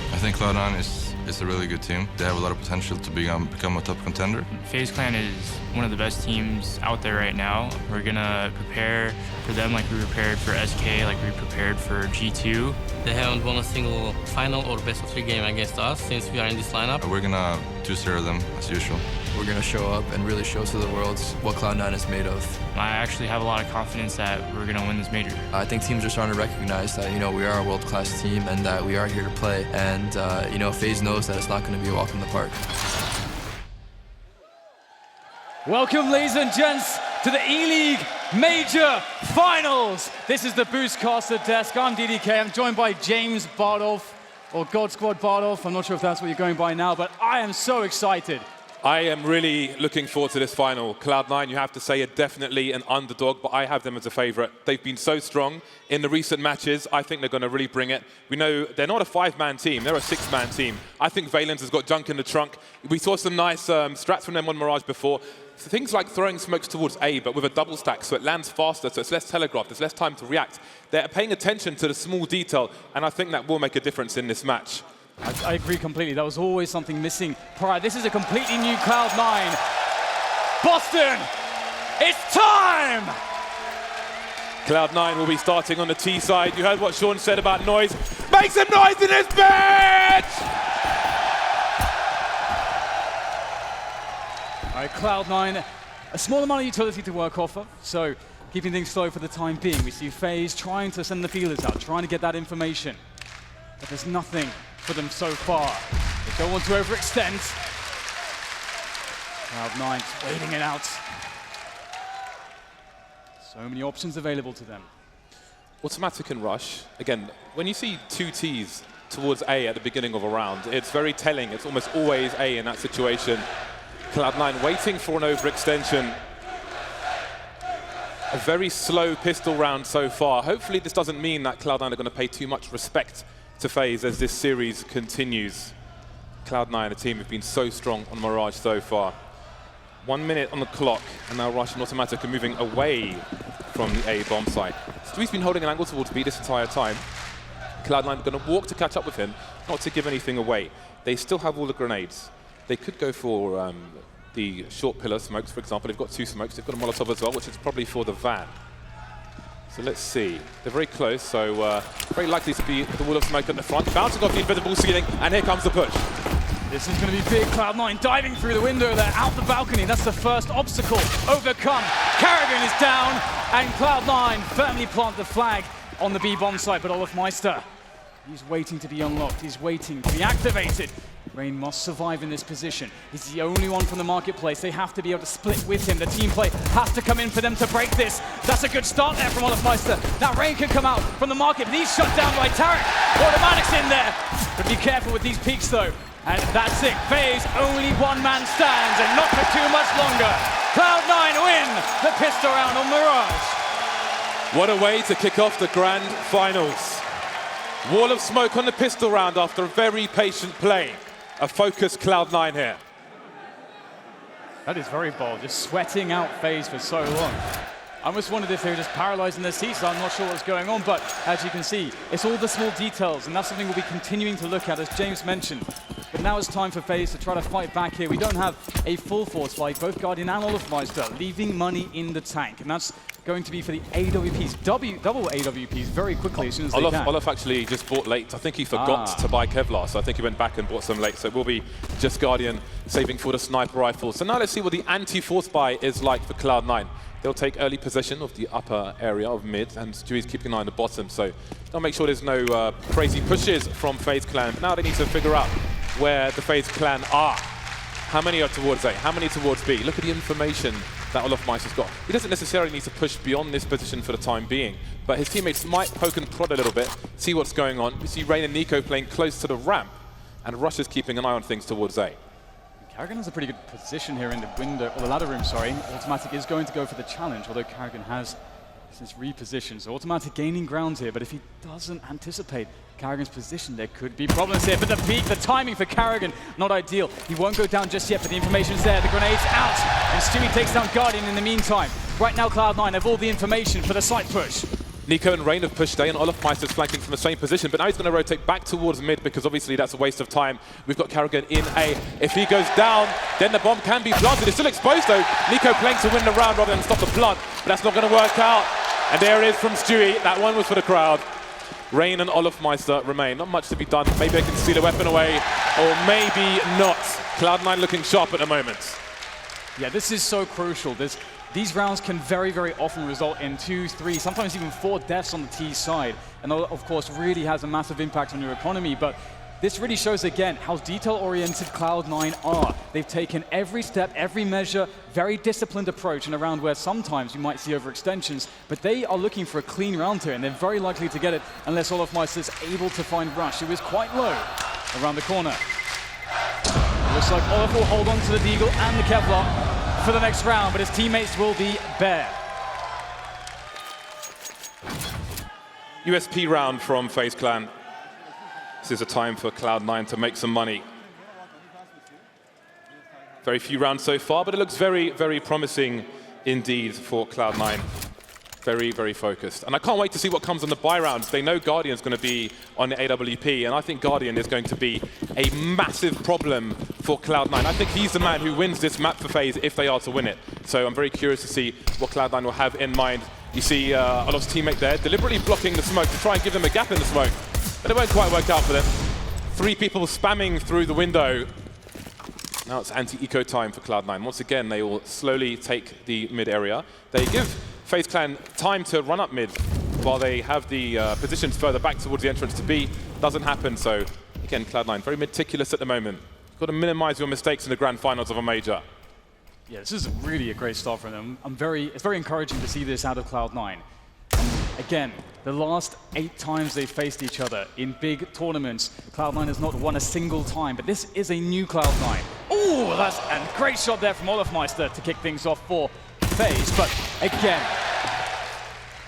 I think Cloud9 is a really good team. They have a lot of potential to become a top contender. FaZe Clan is one of the best teams out there right now. We're gonna prepare for them like we prepared for SK, like we prepared for G2. They haven't won a single final or best of 3 game against us since we are in this lineup. We're gonna 2-0 them as usual. We're gonna show up and really show to the world what Cloud9 is made of. I actually have a lot of confidence that we're gonna win this major. I think teams are starting to recognize that, we are a world-class team and that we are here to play. And, FaZe knows that it's not gonna be a walk in the park. Welcome, ladies and gents, to the E-League Major Finals. This is the Boostcaster desk. I'm DDK. I'm joined by James Bardolph, or God Squad Bardolph. I'm not sure if that's what you're going by now, but I am so excited. I am really looking forward to this final. Cloud9, you have to say, are definitely an underdog, but I have them as a favorite. They've been so strong in the recent matches. I think they're going to really bring it. We know they're not a 5-man team. They're a 6-man team. I think Valens has got junk in the trunk. We saw some nice strats from them on Mirage before. So things like throwing smokes towards A, but with a double stack, so it lands faster, so it's less telegraphed, there's less time to react. They're paying attention to the small detail, and I think that will make a difference in this match. I agree completely. That was always something missing prior. This is a completely new Cloud9. Boston, it's time! Cloud9 will be starting on the T side. You heard what Sean said about noise. Make some noise in this bitch! All right, Cloud9, a small amount of utility to work off of, so keeping things slow for the time being. We see FaZe trying to send the feelers out, trying to get that information. But there's nothing for them so far. They don't want to overextend. Cloud9 just waiting it out. So many options available to them. Automatic and rush. Again, when you see two Ts towards A at the beginning of a round, it's very telling. It's almost always A in that situation. Cloud9 waiting for an overextension. A very slow pistol round so far. Hopefully this doesn't mean that Cloud9 are going to pay too much respect to FaZe as this series continues. Cloud9, a team who've been so strong on Mirage so far. 1 minute on the clock, and now Rush and Automatic are moving away from the A bomb site. Stewie's been holding an angle towards B this entire time. Cloud9 are going to walk to catch up with him, not to give anything away. They still have all the grenades. They could go for the short pillar smokes, for example. They've got 2 smokes. They've got a Molotov as well, which is probably for the van. So let's see. They're very close, so very likely to be the wall of smoke at the front. Bouncing off the invisible ceiling, and here comes the push. This is going to be big. Cloud9 diving through the window there, out the balcony. That's the first obstacle overcome. Karrigan is down, and Cloud9 firmly plant the flag on the B bomb site, but olofmeister, he's waiting to be unlocked. He's waiting to be activated. Rain must survive in this position. He's the only one from the marketplace. They have to be able to split with him. The team play has to come in for them to break this. That's a good start there from olofmeister. Now Rain can come out from the market, but he's shut down by Tarek. Automatic's in there. But be careful with these peaks though. And that's it. FaZe, only one man stands, and not for too much longer. Cloud9 win the pistol round on Mirage. What a way to kick off the grand finals. Wall of smoke on the pistol round after a very patient play. A focused Cloud9 here. That is very bold, just sweating out FaZe for so long. I almost wondered if they were just paralyzed in their seats. I'm not sure what's going on, but as you can see, it's all the small details, and that's something we'll be continuing to look at, as James mentioned. But now it's time for FaZe to try to fight back here. We don't have a full force like both Guardian and olofmeister, leaving money in the tank, and that's going to be for the AWPs, double AWPs very quickly as soon as they can. Olof actually just bought late. I think he forgot to buy Kevlar, so I think he went back and bought some late. So it will be just Guardian saving for the sniper rifle. So now let's see what the anti-force buy is like for Cloud9. They'll take early possession of the upper area of mid, and Stewie's keeping an eye on the bottom, so they'll make sure there's no crazy pushes from FaZe Clan. Now they need to figure out where the FaZe Clan are. How many are towards A? How many towards B? Look at the information that olofmeister's got. He doesn't necessarily need to push beyond this position for the time being, but his teammates might poke and prod a little bit, see what's going on. We see Rain and Nico playing close to the ramp, and Rush is keeping an eye on things towards A. Karrigan has a pretty good position here in the window, or the ladder room, sorry. Automatic is going to go for the challenge, although Karrigan has since repositioned. So Automatic gaining ground here, but if he doesn't anticipate Karrigan's position, there could be problems here. But the peak, the timing for Karrigan, not ideal. He won't go down just yet, but the information's there. The grenade's out, and Stewie takes down Guardian in the meantime. Right now, Cloud9 have all the information for the side push. Nico and Rain have pushed A, and olofmeister's flanking from the same position, but now he's going to rotate back towards mid because obviously that's a waste of time. We've got Karrigan in A. If he goes down, then the bomb can be planted. It's still exposed though. Nico playing to win the round rather than stop the plant, but that's not going to work out. And there it is from Stewie. That one was for the crowd. Rain and olofmeister remain. Not much to be done. Maybe they can steal a weapon away, or maybe not. Cloud9 looking sharp at the moment. Yeah, this is so crucial. These rounds can very, very often result in 2, 3, sometimes even 4 deaths on the T side. And of course, really has a massive impact on your economy. But this really shows again how detail-oriented Cloud9 are. They've taken every step, every measure, very disciplined approach in a round where sometimes you might see overextensions, but they are looking for a clean round here, and they're very likely to get it unless olofmeister is able to find Rush, who is quite low around the corner. It looks like Olof will hold on to the Deagle and the Kevlar for the next round, but his teammates will be bare. USP round from FaZe Clan. This is a time for Cloud9 to make some money. Very few rounds so far, but it looks very, very promising indeed for Cloud9. Very, very focused. And I can't wait to see what comes on the buy rounds. They know Guardian's going to be on the AWP, and I think Guardian is going to be a massive problem for Cloud9. I think he's the man who wins this map for FaZe if they are to win it. So I'm very curious to see what Cloud9 will have in mind. You see Olof's teammate there deliberately blocking the smoke to try and give them a gap in the smoke. But it won't quite work out for them. 3 people spamming through the window. Now it's anti-eco time for Cloud9. Once again, they will slowly take the mid area. They give FaZe Clan time to run up mid while they have the positions further back towards the entrance to B. Doesn't happen, so again, Cloud9 very meticulous at the moment. You've got to minimize your mistakes in the grand finals of a major. Yeah, this is really a great start for them. It's very encouraging to see this out of Cloud9. Again, the last 8 times they've faced each other in big tournaments, Cloud9 has not won a single time, but this is a new Cloud9. Ooh, that's a great shot there from Olofmeister to kick things off for FaZe, but again,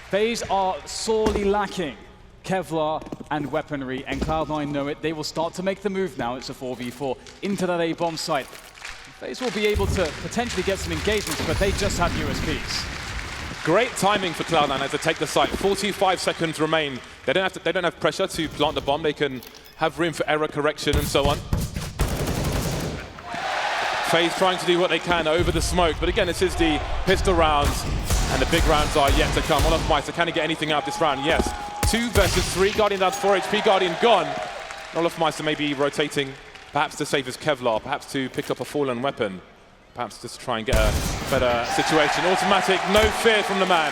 FaZe are sorely lacking Kevlar and weaponry, and Cloud9 know it. They will start to make the move now. It's a 4v4 into that A-bomb site. FaZe will be able to potentially get some engagements, but they just have USPs. Great timing for Cloud9 as they take the site. 45 seconds remain. They don't have pressure to plant the bomb. They can have room for error correction and so on. FaZe trying to do what they can over the smoke, but again, this is the pistol rounds, and the big rounds are yet to come. Olofmeister, can he get anything out this round? Yes. 2 versus 3. Guardian down 4 HP. Guardian gone. Olofmeister may be rotating, perhaps to save his Kevlar, perhaps to pick up a fallen weapon. Perhaps just try and get a better situation. Automatic, no fear from the man.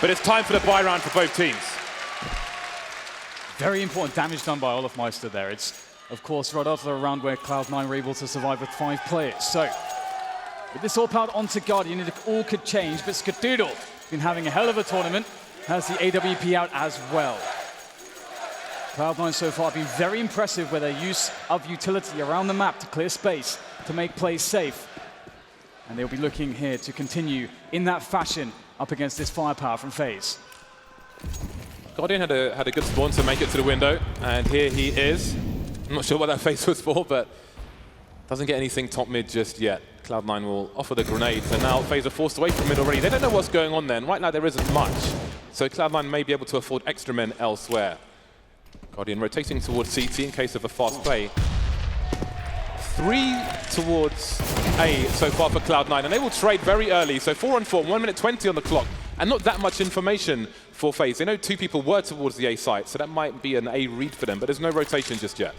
But it's time for the buy round for both teams. Very important damage done by Olofmeister there. It's, of course, right after a round where Cloud9 were able to survive with 5 players. So, with this all powered onto Guardian, it all could change, but Skadoodle, been having a hell of a tournament, has the AWP out as well. Cloud9 so far have been very impressive with their use of utility around the map to clear space, to make plays safe. And they'll be looking here to continue in that fashion up against this firepower from FaZe. Guardian had a good spawn to make it to the window, and here he is. I'm not sure what that face was for, but doesn't get anything top mid just yet. Cloud9 will offer the grenades, and now FaZe are forced away from mid already. They don't know what's going on then. Right now there isn't much, so Cloud9 may be able to afford extra men elsewhere. Guardian rotating towards CT in case of a fast play. 3 towards A so far for Cloud9, and they will trade very early. So 4 on 4, 1 minute 20 on the clock, and not that much information for FaZe. They know 2 people were towards the A site, so that might be an A read for them, but there's no rotation just yet.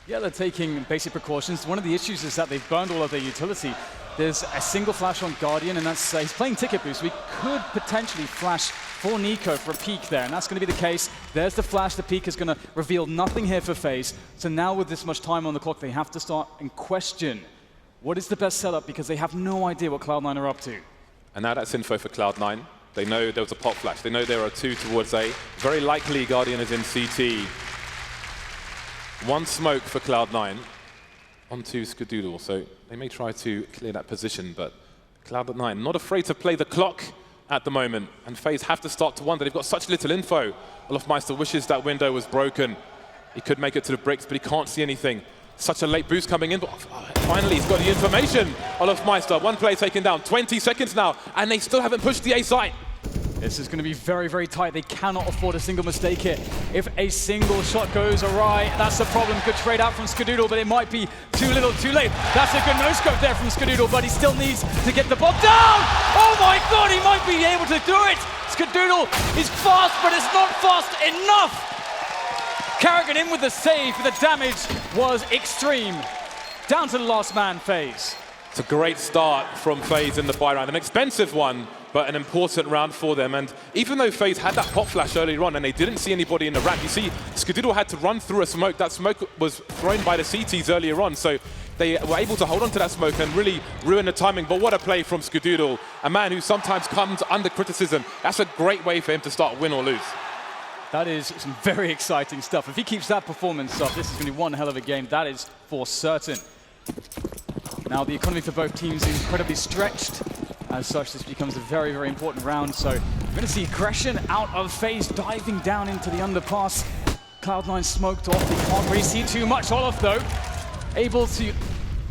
Yeah, they're taking basic precautions. One of the issues is that they've burned all of their utility. There's a single flash on Guardian, and that's he's playing ticket boost. We could potentially flash for Nico for a peek there, and that's going to be the case. There's the flash. The peek is going to reveal nothing here for FaZe. So now with this much time on the clock, they have to start and question what is the best setup, because they have no idea what Cloud9 are up to. And now that's info for Cloud9. They know there was a pop flash. They know there are 2 towards A. Very likely Guardian is in CT. 1 smoke for Cloud9 onto Skadoodle, so they may try to clear that position, but Cloud9 not afraid to play the clock at the moment, and FaZe have to start to wonder. They've got such little info. Olofmeister wishes that window was broken. He could make it to the bricks, but he can't see anything. Such a late boost coming in, but finally he's got the information. Olofmeister, 1 play taken down, 20 seconds now, and they still haven't pushed the A site. This is going to be very, very tight. They cannot afford a single mistake here. If a single shot goes awry, that's the problem. Good trade out from Skadoodle, but it might be too little, too late. That's a good no-scope there from Skadoodle, but he still needs to get the bomb down! Oh my god, he might be able to do it! Skadoodle is fast, but it's not fast enough! Carrigan in with the save, but the damage was extreme. Down to the last man, FaZe. It's a great start from FaZe in the buy round. An expensive one, but an important round for them. And even though FaZe had that pop flash earlier on and they didn't see anybody in the rack, you see Skadoodle had to run through a smoke. That smoke was thrown by the CTs earlier on, so they were able to hold on to that smoke and really ruin the timing. But what a play from Skadoodle, a man who sometimes comes under criticism. That's a great way for him to start win or lose. That is some very exciting stuff. If he keeps that performance up, this is going to be one hell of a game. That is for certain. Now, the economy for both teams is incredibly stretched. As such, this becomes a very, very important round. So we're going to see aggression out of FaZe diving down into the underpass. Cloud9 smoked off. They can't really see too much. Olof, though, able to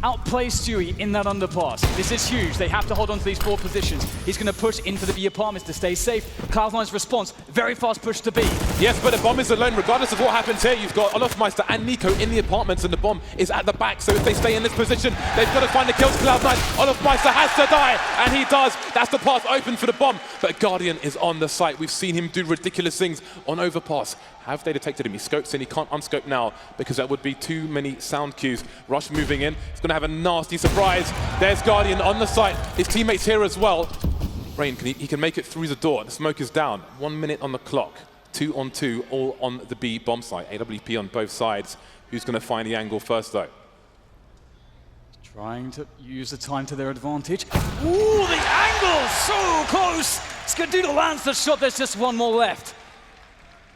outplay Stewie in that underpass. This is huge. They have to hold on to these 4 positions. He's going to push into the B apartments to stay safe. Cloud9's response, very fast push to B. Yes, but the bomb is alone. Regardless of what happens here, you've got Olofmeister and Nico in the apartments, and the bomb is at the back. So if they stay in this position, they've got to find the kills. Cloud9, Olofmeister has to die, and he does. That's the path open for the bomb. But Guardian is on the site. We've seen him do ridiculous things on overpass. Have they detected him? He scopes in. He can't unscope now because that would be too many sound cues. Rush moving in. He's going to have a nasty surprise. There's Guardian on the site. His teammates here as well. Rain, he can make it through the door. The smoke is down. 1 minute on the clock. 2 on 2, all on the B bomb site. AWP on both sides. Who's going to find the angle first, though? Trying to use the time to their advantage. Ooh, the angle! So close! Skadoodle lands the shot. There's just 1 more left.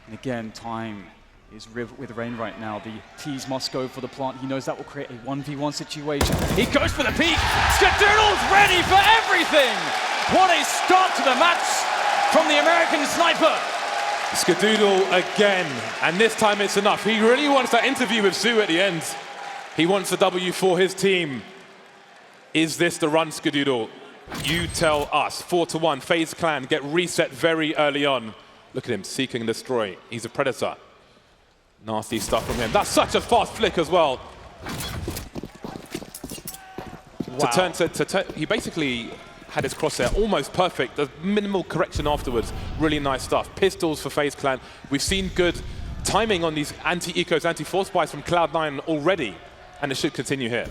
And again, time is with Rain right now. The T's must go for the plant. He knows that will create a 1v1 situation. He goes for the peak. Skadoodle's ready for everything! What a start to the match from the American sniper. Skadoodle again, and this time it's enough. He really wants that interview with Sue at the end. He wants a W for his team. Is this the run, Skadoodle? You tell us. 4-1, FaZe Clan get reset very early on. Look at him, seek and destroy. He's a predator. Nasty stuff from him. That's such a fast flick as well. Wow. He basically had his crosshair almost perfect. There's minimal correction afterwards. Really nice stuff. Pistols for FaZe Clan. We've seen good timing on these anti-ecos, anti-force buys from Cloud9 already, and it should continue here.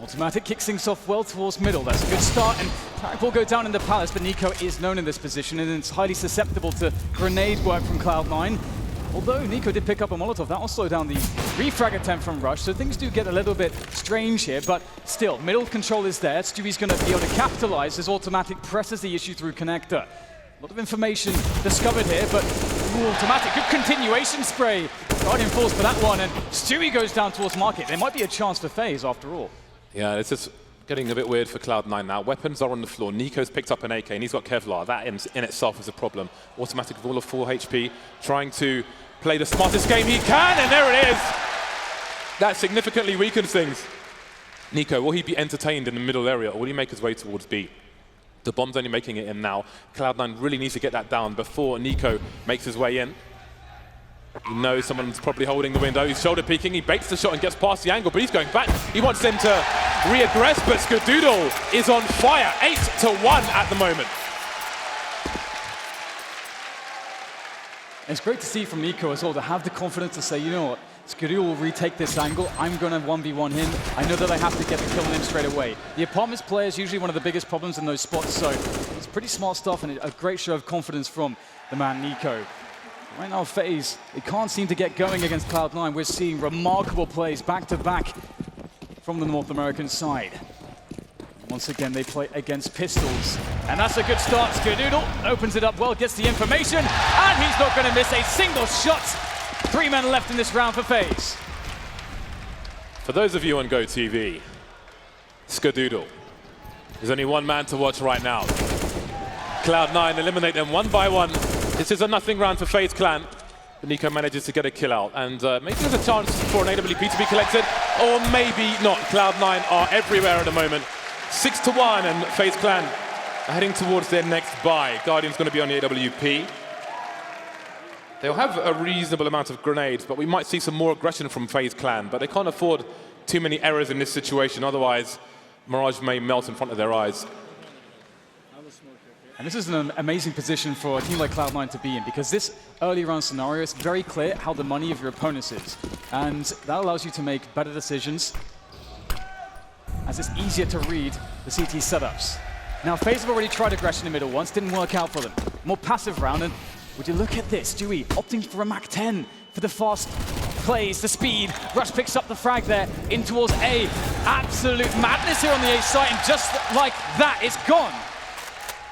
Automatic kicks things off well towards middle. That's a good start, and Tarek will go down in the Palace, but Nico is known in this position, and it's highly susceptible to grenade work from Cloud9. Although Nico did pick up a Molotov, that will slow down the refrag attempt from Rush, so things do get a little bit strange here, but still, middle control is there. Stewie's going to be able to capitalize as Automatic presses the issue through connector. A lot of information discovered here, but Automatic, good continuation spray. Guardian falls for that one, and Stewie goes down towards Market. There might be a chance for FaZe after all. Yeah, it's just getting a bit weird for Cloud9 now. Weapons are on the floor. Nico's picked up an AK, and he's got Kevlar. That in itself is a problem. Automatic with all of 4 HP, trying to play the smartest game he can, and there it is! That significantly weakens things. Nico, will he be entertained in the middle area, or will he make his way towards B? The bomb's only making it in now. Cloud9 really needs to get that down before Nico makes his way in. He knows someone's probably holding the window. He's shoulder peeking. He baits the shot and gets past the angle, but he's going back. He wants them to re-aggress, but Skadoodle is on fire. 8-1 at the moment. It's great to see from Nico as well to have the confidence to say, you know what, Skadoodle will retake this angle. I'm going to 1v1 him. I know that I have to get the kill on him straight away. The apartments player is usually one of the biggest problems in those spots, so it's pretty smart stuff and a great show of confidence from the man Nico. Right now, FaZe, they can't seem to get going against Cloud9. We're seeing remarkable plays back-to-back from the North American side. Once again, they play against pistols. And that's a good start. Skadoodle opens it up well, gets the information, and he's not going to miss a single shot. 3 men left in this round for FaZe. For those of you on GoTV, Skadoodle. There's only 1 man to watch right now. Cloud9 eliminate them 1 by 1. This is a nothing round for FaZe Clan. But Nico manages to get a kill out. And maybe there's a chance for an AWP to be collected, or maybe not. Cloud9 are everywhere at the moment. 6-1, and FaZe Clan are heading towards their next buy. Guardian's going to be on the AWP. They'll have a reasonable amount of grenades, but we might see some more aggression from FaZe Clan. But they can't afford too many errors in this situation. Otherwise, Mirage may melt in front of their eyes. And this is an amazing position for a team like Cloud9 to be in, because this early round scenario is very clear how the money of your opponents is. And that allows you to make better decisions, as it's easier to read the CT setups. Now, FaZe have already tried aggression in the middle once, didn't work out for them. More passive round, and would you look at this, Stewie opting for a Mac-10 for the fast plays, the speed. Rush picks up the frag there, in towards A. Absolute madness here on the A site, and just like that, it's gone.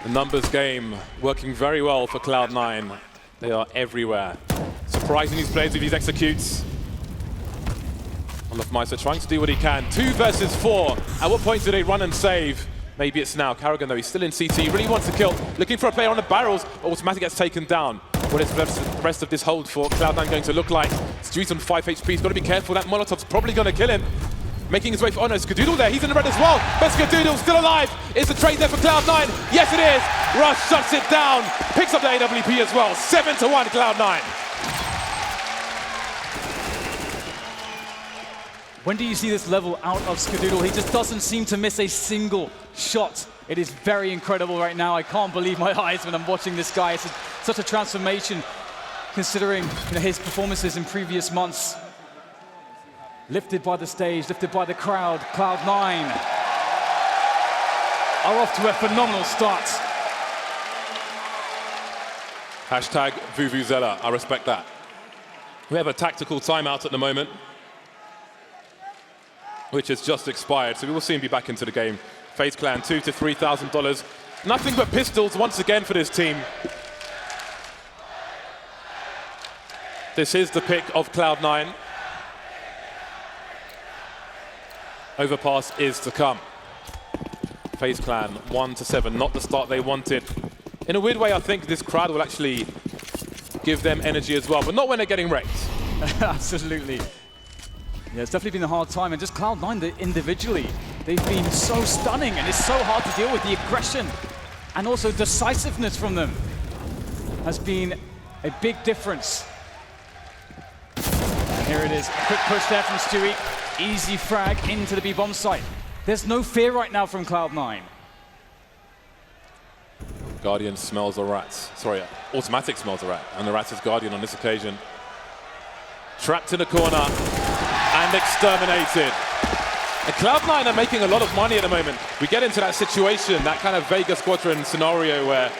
The numbers game working very well for Cloud9. They are everywhere. Surprising these plays with these executes. Olofmeister trying to do what he can. 2 versus 4. At what point do they run and save? Maybe it's now. Karrigan, though, he's still in CT. Really wants to kill. Looking for a player on the barrels. Automatic gets taken down. What is the rest of this hold for Cloud9 going to look like? Stewie's on 5 HP. He's got to be careful. That Molotov's probably going to kill him. making his way for... Oh no, Skadoodle there, he's in the red as well. But Skadoodle's still alive. Is the trade there for Cloud9? Yes, it is. Rush shuts it down. Picks up the AWP as well. 7-1 Cloud9. When do you see this level out of Skadoodle? He just doesn't seem to miss a single shot. It is very incredible right now. I can't believe my eyes when I'm watching this guy. It's such a transformation considering his performances in previous months. Lifted by the stage, lifted by the crowd. Cloud9 are off to a phenomenal start. Hashtag Vuvuzela, I respect that. We have a tactical timeout at the moment, which has just expired, so we will soon be back into the game. FaZe Clan, $2,000 to $3,000. Nothing but pistols once again for this team. This is the pick of Cloud9. Overpass is to come. FaZe Clan, 1-7, not the start they wanted. In a weird way, I think this crowd will actually give them energy as well, but not when they're getting wrecked. Absolutely. Yeah, it's definitely been a hard time, and just Cloud9 individually, they've been so stunning, and it's so hard to deal with. The aggression and also decisiveness from them has been a big difference. And here it is, a quick push there from Stewie. Easy frag into the B-bomb site. There's no fear right now from Cloud9. Guardian smells a rat. Sorry, Automatic smells a rat, and the rat is Guardian on this occasion. Trapped in a corner and exterminated. And Cloud9 are making a lot of money at the moment. We get into that situation, that kind of Vega Squadron scenario where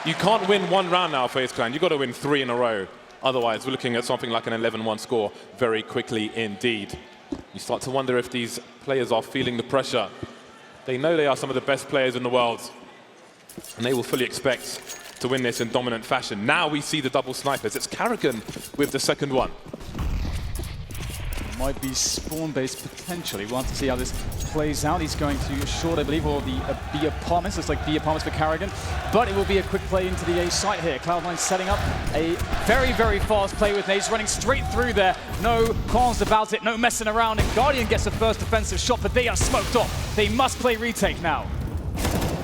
you can't win one round now, FaZe Clan. You've got to win 3 in a row. Otherwise, we're looking at something like an 11-1 score very quickly indeed. You start to wonder if these players are feeling the pressure. They know they are some of the best players in the world, and they will fully expect to win this in dominant fashion. Now we see the double snipers. It's Carrigan with the second one. Might be spawn-based potentially. We'll have to see how this plays out. He's going to short, I believe, or the B apartments. Looks like B apartments for Carrigan. But it will be a quick play into the A site here. Cloud9 setting up a very, very fast play with nades, running straight through there. No qualms about it, no messing around. And Guardian gets the first defensive shot, but they are smoked off. They must play retake now.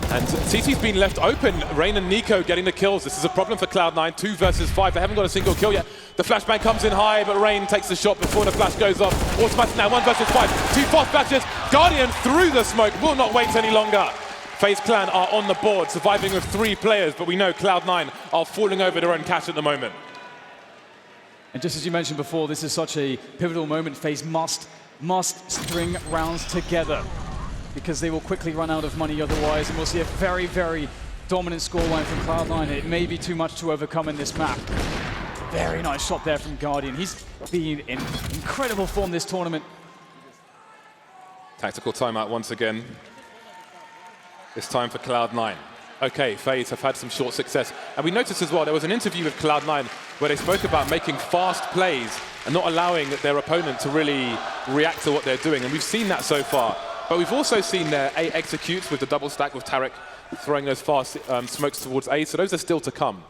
And CT's been left open. Rain and Nico getting the kills. This is a problem for Cloud9. 2 versus 5. They haven't got a single kill yet. The flashbang comes in high, but Rain takes the shot before the flash goes off. Automatic now, 1 versus 5. 2 fast flashes. Guardian through the smoke. Will not wait any longer. FaZe Clan are on the board, surviving with 3 players, but we know Cloud9 are falling over their own cash at the moment. And just as you mentioned before, this is such a pivotal moment. FaZe must string rounds together, because they will quickly run out of money otherwise, and we'll see a very, very dominant scoreline from Cloud9. It may be too much to overcome in this map. Very nice shot there from Guardian. He's been in incredible form this tournament. Tactical timeout once again. It's time for Cloud9. Okay, FaZe have had some short success. And we noticed as well, there was an interview with Cloud9 where they spoke about making fast plays and not allowing their opponent to really react to what they're doing. And we've seen that so far. But we've also seen their A executes with the double stack with Tarek throwing those fast smokes towards A, so those are still to come.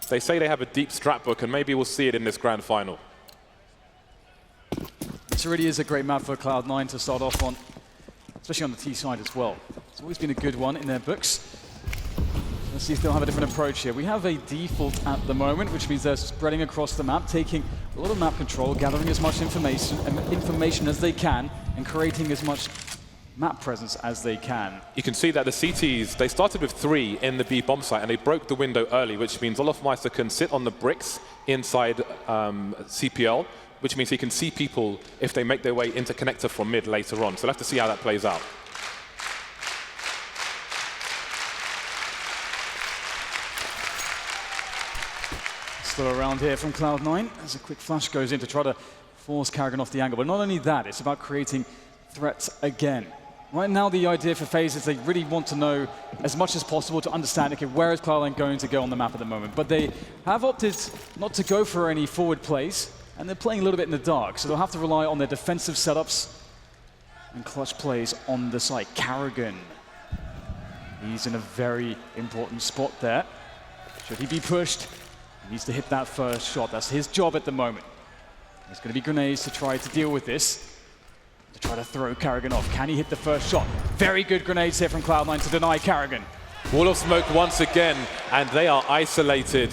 They say they have a deep strat book, and maybe we'll see it in this grand final. This really is a great map for Cloud9 to start off on, especially on the T side as well. It's always been a good one in their books. Let's see if they'll have a different approach here. We have a default at the moment, which means they're spreading across the map, taking a lot of map control, gathering as much information as they can, and creating as much map presence as they can. You can see that the CTs, they started with 3 in the B bomb site, and they broke the window early, which means Olofmeister can sit on the bricks inside CPL, which means he can see people if they make their way into connector from mid later on. So we'll have to see how that plays out. Still around here from Cloud9 as a quick flash goes in to try to force Carrigan off the angle. But not only that, it's about creating threats again. Right now, the idea for FaZe is they really want to know as much as possible to understand, okay, where is Cloud9 going to go on the map at the moment? But they have opted not to go for any forward plays, and they're playing a little bit in the dark, so they'll have to rely on their defensive setups and clutch plays on the site. Carrigan, he's in a very important spot there. Should he be pushed, he needs to hit that first shot. That's his job at the moment. There's going to be grenades to try to deal with this. to try to throw Karrigan off. Can he hit the first shot? Very good grenades here from Cloud9 to deny Karrigan. Wall of smoke once again, and they are isolated.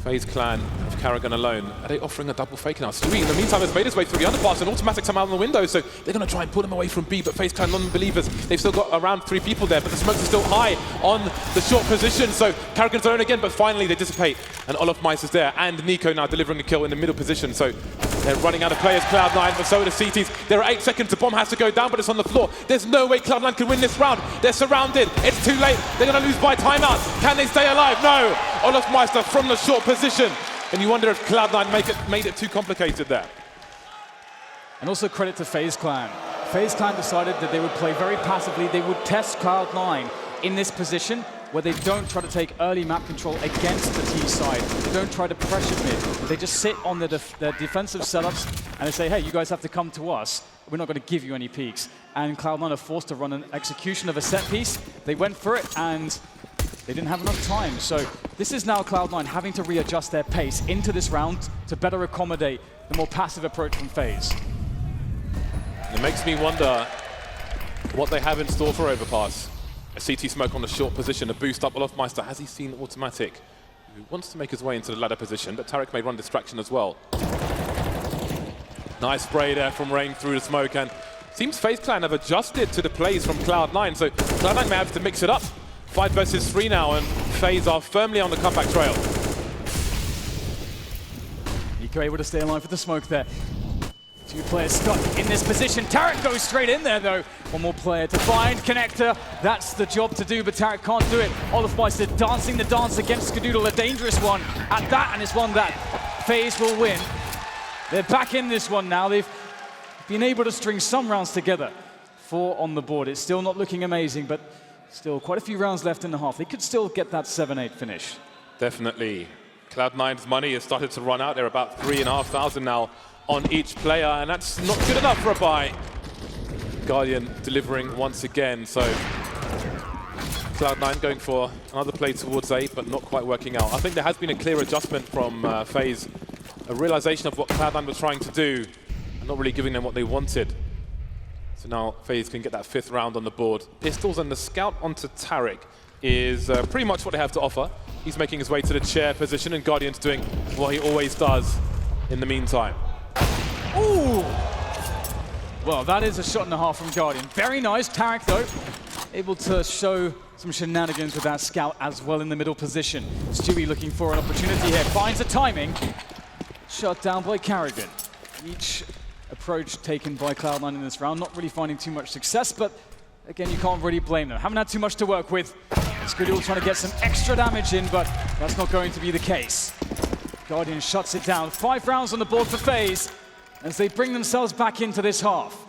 FaZe clan of Karrigan alone. Are they offering a double fake now? Stewie, in the meantime, has made his way through the underpass, and automatics come out on the window, so they're going to try and pull him away from B, but FaZe clan non-believers, they've still got around 3 people there, but the smokes are still high on the short position, so Karrigan's alone again, but finally they dissipate, and Olaf Mice is there, and Nico now delivering a kill in the middle position, so they're running out of players, Cloud9, but so are the CTs. There are 8 seconds, the bomb has to go down, but it's on the floor. There's no way Cloud9 can win this round. They're surrounded, it's too late, they're going to lose by timeout. Can they stay alive? No! Olaf Meister from the short position. And you wonder if Cloud9 made it too complicated there. And also credit to FaZe clan. FaZe clan decided that they would play very passively. They would test Cloud9 in this position where they don't try to take early map control against the T side. They don't try to pressure mid. They just sit on their defensive setups and they say, hey, you guys have to come to us. We're not going to give you any peaks. And Cloud9 are forced to run an execution of a set piece. They went for it and they didn't have enough time. So this is now Cloud9 having to readjust their pace into this round to better accommodate the more passive approach from FaZe. It makes me wonder what they have in store for Overpass. A CT smoke on the short position, a boost up Olaf Meister. Has he seen automatic? He wants to make his way into the ladder position, but Tarek may run distraction as well. Nice spray there from Rain through the smoke, and seems FaZe clan have adjusted to the plays from Cloud9, so Cloud9 may have to mix it up. 5 versus 3 now, and FaZe are firmly on the comeback trail. Nico able to stay alive with the smoke there. 2 players stuck in this position. Tarek goes straight in there though. One more player to find Connector. That's the job to do, but Tarek can't do it. Olaf Meister dancing the dance against Skadoodle, a dangerous one at that, and it's one that FaZe will win. They're back in this one now. They've been able to string some rounds together. 4 on the board. It's still not looking amazing, but still quite a few rounds left in the half. They could still get that 7-8 finish. Definitely. Cloud9's money has started to run out. They're about 3,500 now on each player, and that's not good enough for a buy. Guardian delivering once again, so Cloud9 going for another play towards A, but not quite working out. I think there has been a clear adjustment from FaZe, a realization of what Cloud9 was trying to do, and not really giving them what they wanted. So now FaZe can get that 5th round on the board. Pistols and the scout onto Tarek is pretty much what they have to offer. He's making his way to the chair position, and Guardian's doing what he always does in the meantime. Ooh! Well, that is a shot and a half from Guardian. Very nice. Tarek, though, able to show some shenanigans with that scout as well in the middle position. Stewie looking for an opportunity here. Finds the timing. Shut down by Karrigan. Each approach taken by Cloud9 in this round, not really finding too much success, but again, you can't really blame them. Haven't had too much to work with. Skadoodle trying to get some extra damage in, but that's not going to be the case. Guardian shuts it down. 5 rounds on the board for FaZe as they bring themselves back into this half.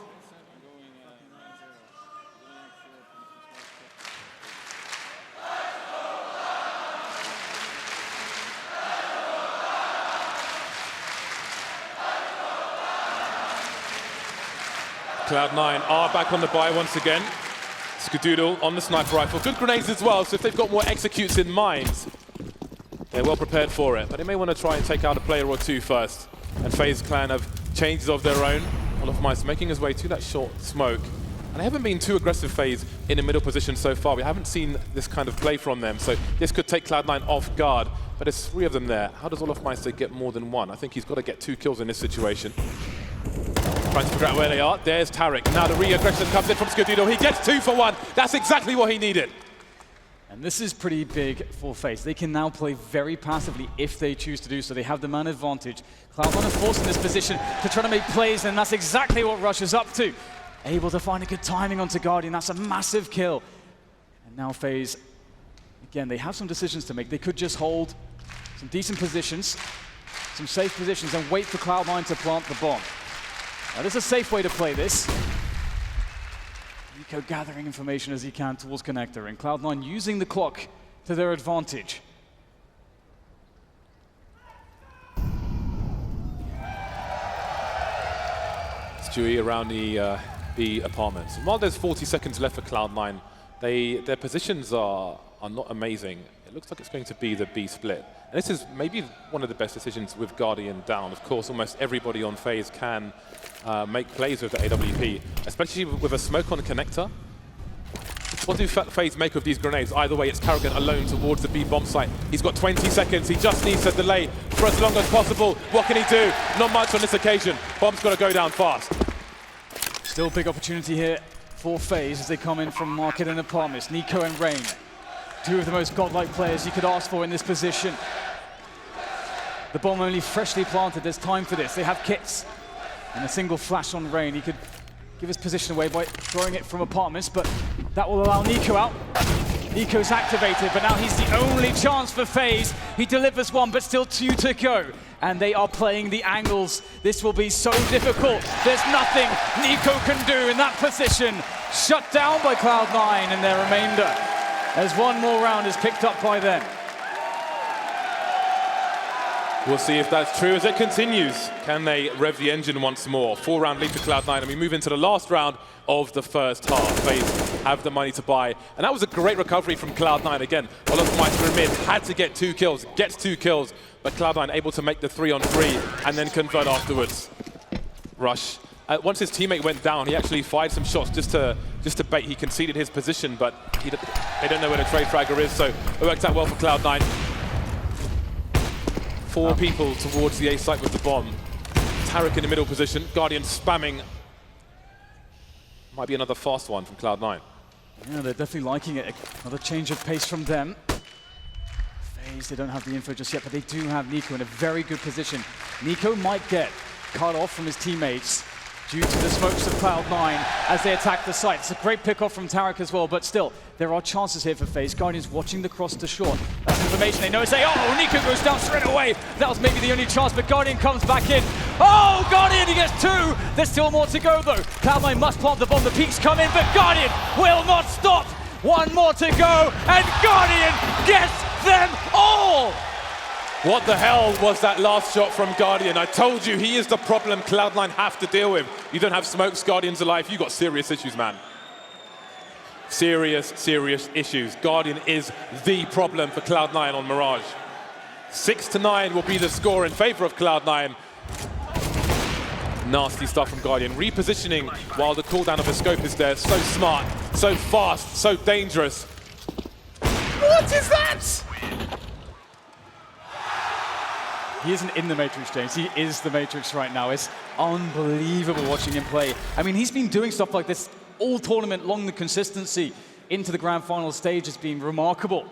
Cloud9 are back on the buy once again. Skadoodle on the sniper rifle. Good grenades as well, so if they've got more executes in mind, they're well prepared for it. But they may want to try and take out a player or 2 first. And FaZe clan have changes of their own. Olaf Meister making his way to that short smoke. And they haven't been too aggressive, FaZe, in the middle position so far. We haven't seen this kind of play from them, so this could take Cloud9 off guard. But there's 3 of them there. How does Olaf Meister get more than 1? I think he's got to get 2 kills in this situation. Trying to figure out where they are. There's Tarek. Now the re-aggression comes in from Skadoodle. He gets 2 for 1. That's exactly what he needed. And this is pretty big for FaZe. They can now play very passively if they choose to do so. They have the man advantage. Cloud9 are forced in this position to try to make plays, and that's exactly what Rush is up to. Able to find a good timing onto Guardian. That's a massive kill. And now FaZe, again, they have some decisions to make. They could just hold some decent positions, some safe positions, and wait for Cloud9 to plant the bomb. That is a safe way to play this. Nico gathering information as he can towards Connector, and Cloud9 using the clock to their advantage. Stewie around the B apartments. And while there's 40 seconds left for Cloud9, their positions are not amazing. It looks like it's going to be the B split. And this is maybe one of the best decisions with Guardian down. Of course, almost everybody on FaZe can make plays with the AWP, especially with a smoke on connector. What do FaZe make of these grenades? Either way, it's Karrigan alone towards the B bomb site. He's got 20 seconds. He just needs to delay for as long as possible. What can he do? Not much on this occasion. Bomb's got to go down fast. Still big opportunity here for FaZe as they come in from Market and Apartments. Nico and Rain, two of the most godlike players you could ask for in this position. The bomb only freshly planted. There's time for this. They have kits. And a single flash on Rain. He could give his position away by throwing it from Apartments, but that will allow Nico out. Nico's activated, but now he's the only chance for FaZe. He delivers one, but still 2 to go. And they are playing the angles. This will be so difficult. There's nothing Nico can do in that position. Shut down by Cloud9 in their remainder, as one more round is picked up by them. We'll see if that's true as it continues. Can they rev the engine once more? 4-round lead to Cloud9, and we move into the last round of the first half. FaZe have the money to buy, and that was a great recovery from Cloud9. Again, Olofmeister mid had to get 2 kills, gets 2 kills, but Cloud9 able to make the 3-on-3 and then convert afterwards. Rush. Once his teammate went down, he actually fired some shots just to bait. He conceded his position, but they don't know where the trade fragger is, so it worked out well for Cloud9. 4 people towards the A site with the bomb. Tarek in the middle position, Guardian spamming. Might be another fast one from Cloud9. Yeah, they're definitely liking it. Another change of pace from them. FaZe, they don't have the info just yet, but they do have Nico in a very good position. Nico might get cut off from his teammates due to the smokes of Cloud9 as they attack the site. It's a great pick-off from Tarek as well, but still, there are chances here for FaZe. Guardians watching the cross to short. That's information they know. Say, oh, Nico goes down straight away. That was maybe the only chance, but Guardian comes back in. Oh, Guardian, he gets 2. There's still more to go, though. Cloud9 must plant the bomb. The peaks come in, but Guardian will not stop. 1 more to go, and Guardian gets them all. What the hell was that last shot from Guardian? I told you, he is the problem Cloud9 have to deal with. You don't have smokes, Guardians alive. You got serious issues, man. Serious, serious issues. Guardian is the problem for Cloud9 on Mirage. 6-9 will be the score in favor of Cloud9. Nasty stuff from Guardian. Repositioning while the cooldown of the scope is there. So smart, so fast, so dangerous. What is that? He isn't in the Matrix, James. He is the Matrix right now. It's unbelievable watching him play. I mean, he's been doing stuff like this all tournament long. The consistency into the grand final stage has been remarkable.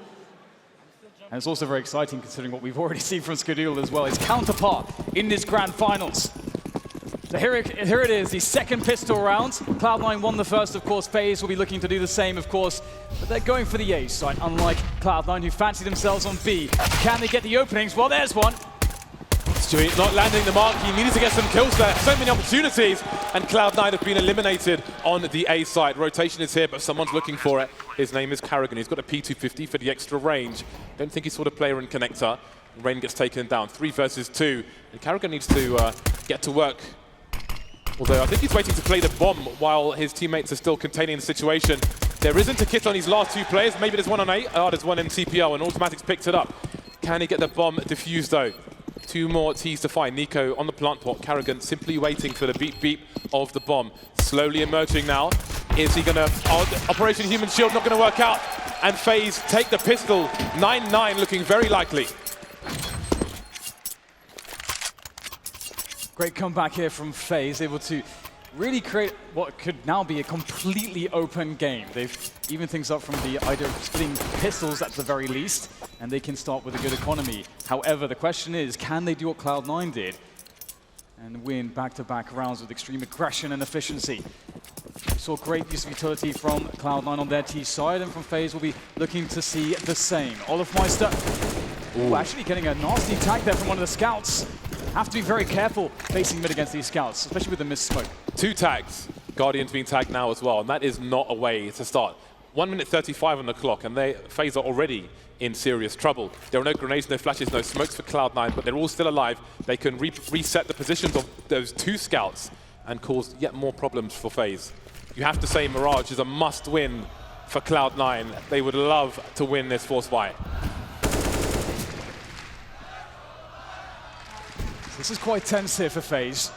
And it's also very exciting considering what we've already seen from Skadul as well. His counterpart in this grand finals. So here it is, the second pistol round. Cloud9 won the first, of course. FaZe will be looking to do the same, of course. But they're going for the A site, unlike Cloud9, who fancy themselves on B. Can they get the openings? Well, there's one. Stewie not landing the mark. He needed to get some kills there. So many opportunities. And Cloud9 have been eliminated on the A side. Rotation is here, but someone's looking for it. His name is Karrigan. He's got a P250 for the extra range. Don't think he's sort of player in connector. Rain gets taken down. 3 versus 2. And Karrigan needs to get to work. Although I think he's waiting to play the bomb while his teammates are still containing the situation. There isn't a kit on his last 2 players. Maybe there's one on A. Oh, there's one in TPL, and Automatics picked it up. Can he get the bomb defused, though? 2 more T's to find. Nico on the plant pot. Karrigan simply waiting for the beep beep of the bomb. Slowly emerging now. Is he going to... Oh, Operation Human Shield not going to work out. And FaZe take the pistol. 9-9 looking very likely. Great comeback here from FaZe, able to really create what could now be a completely open game. They've evened things up from the idea of splitting pistols at the very least, and they can start with a good economy. However, the question is, can they do what Cloud9 did and win back-to-back rounds with extreme aggression and efficiency? We saw great use of utility from Cloud9 on their T side, and from FaZe we'll be looking to see the same. Olofmeister actually getting a nasty tag there from one of the scouts. Have to be very careful facing mid against these scouts, especially with the missed smoke. 2 tags. Guardian's being tagged now as well, and that is not a way to start. 1 minute 35 on the clock, and FaZe are already in serious trouble. There are no grenades, no flashes, no smokes for Cloud9, but they're all still alive. They can reset the positions of those 2 scouts and cause yet more problems for FaZe. You have to say Mirage is a must-win for Cloud9. They would love to win this force fight. This is quite tense here for FaZe.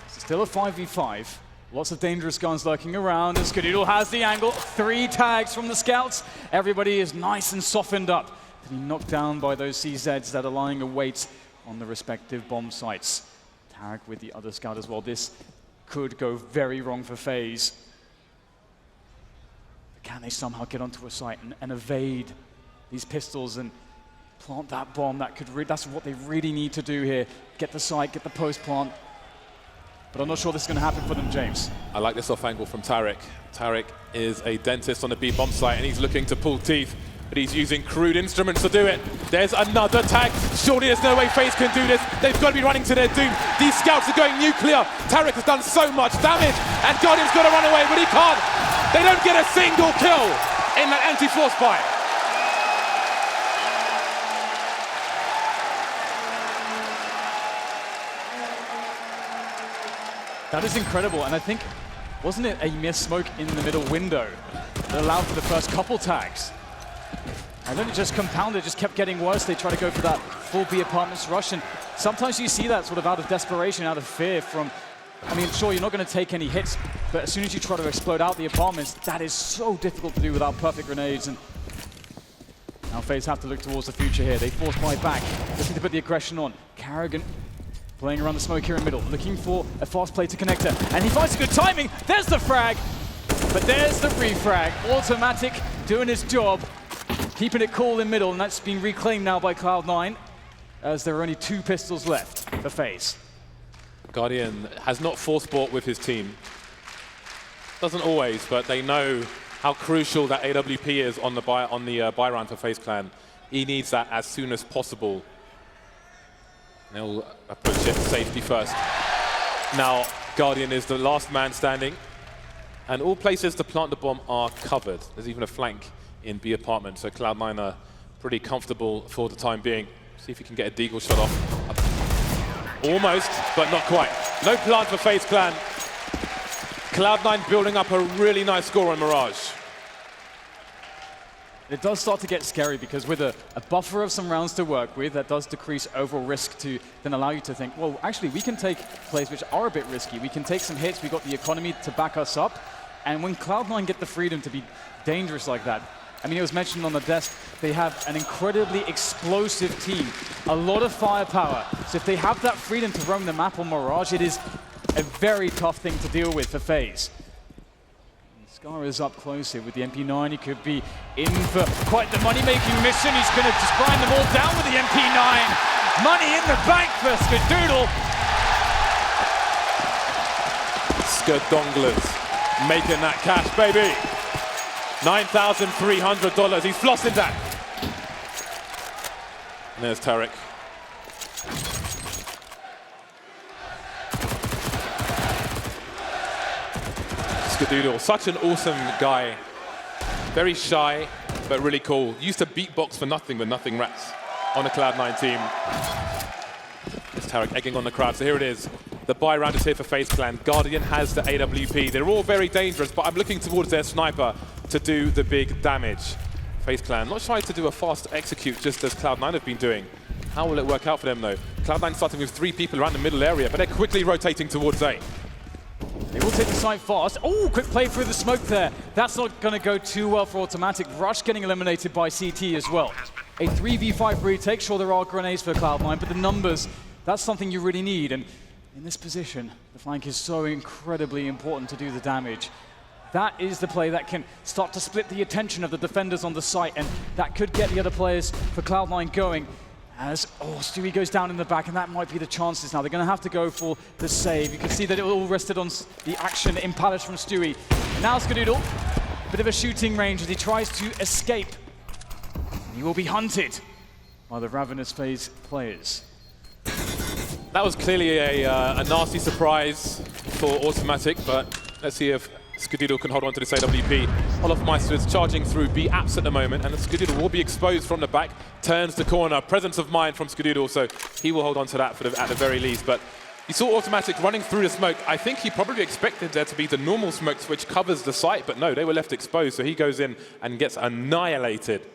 It's still a 5v5. Lots of dangerous guns lurking around, and Skadoodle has the angle. 3 tags from the scouts. Everybody is nice and softened up to be knocked down by those CZs that are lying await on the respective bomb sites. Tarek with the other scout as well. This could go very wrong for FaZe. Can they somehow get onto a site and evade these pistols and plant that bomb? That's what they really need to do here. Get the site, get the post plant. But I'm not sure this is going to happen for them, James. I like this off angle from Tarek. Tarek is a dentist on the B bomb site, and he's looking to pull teeth, but he's using crude instruments to do it. There's another tag. Surely there's no way FaZe can do this. They've got to be running to their doom. These scouts are going nuclear. Tarek has done so much damage, and Guardian's got to run away, but he can't. They don't get a single kill in that anti-force fire. That is incredible, and I think, wasn't it a mere smoke in the middle window that allowed for the first couple tags? And then it just compounded, just kept getting worse. They try to go for that full B apartments rush, and sometimes you see that sort of out of desperation, out of fear from, I mean, sure, you're not going to take any hits, but as soon as you try to explode out the apartments, that is so difficult to do without perfect grenades. And now FaZe have to look towards the future here. They force buy back, looking to put the aggression on. Carrigan playing around the smoke here in middle, looking for a fast play to connector, and he finds a good timing. There's the frag, but there's the refrag. Automatic doing his job, keeping it cool in middle, and that's been reclaimed now by Cloud9, as there are only 2 pistols left for FaZe. Guardian has not force-bought with his team. Doesn't always, but they know how crucial that AWP is on the buy round for FaZe Clan. He needs that as soon as possible. They'll approach it safety first. Now, Guardian is the last man standing, and all places to plant the bomb are covered. There's even a flank in B apartment, so Cloud9 are pretty comfortable for the time being. See if he can get a deagle shot off. Almost, but not quite. No plant for FaZe Clan. Cloud9 building up a really nice score on Mirage. It does start to get scary because with a buffer of some rounds to work with, that does decrease overall risk to then allow you to think, well, actually, we can take plays which are a bit risky. We can take some hits. We've got the economy to back us up. And when Cloud9 get the freedom to be dangerous like that, I mean, it was mentioned on the desk, they have an incredibly explosive team, a lot of firepower. So if they have that freedom to roam the map on Mirage, it is a very tough thing to deal with for FaZe. Scar is up close here with the MP9. He could be in for quite the money-making mission. He's going to just grind them all down with the MP9. Money in the bank for Skadoodle. Skadonglers making that cash, baby. $9,300. He's flossing that. And there's Tarek. Skadoodle, such an awesome guy. Very shy, but really cool. Used to beatbox for nothing but nothing rats on the Cloud9 team. There's Tarek egging on the crowd. So here it is. The buy round is here for FaZe Clan. Guardian has the AWP. They're all very dangerous, but I'm looking towards their sniper to do the big damage. FaZe Clan not shy to do a fast execute, just as Cloud9 have been doing. How will it work out for them, though? Cloud9 starting with 3 people around the middle area, but they're quickly rotating towards A. They will take the site fast. Oh, quick play through the smoke there. That's not going to go too well for Automatic. Rush getting eliminated by CT as well. A 3v5 retake. Sure, there are grenades for Cloud9, but the numbers, that's something you really need. And in this position, the flank is so incredibly important to do the damage. That is the play that can start to split the attention of the defenders on the site, and that could get the other players for Cloud9 going. As, Stewie goes down in the back, and that might be the chances now. They're going to have to go for the save. You can see that it all rested on the action in Palace from Stewie. And now Skadoodle, bit of a shooting range as he tries to escape. He will be hunted by the ravenous FaZe players. That was clearly a nasty surprise for Automatic, but let's see if Skadoodle can hold on to this AWP. Olofmeister is charging through B apps at the moment, and Skadoodle will be exposed from the back, turns the corner. Presence of mind from Skadoodle, so he will hold on to that at the very least. But you saw Automatic running through the smoke. I think he probably expected there to be the normal smoke which covers the site, but no, they were left exposed, so he goes in and gets annihilated.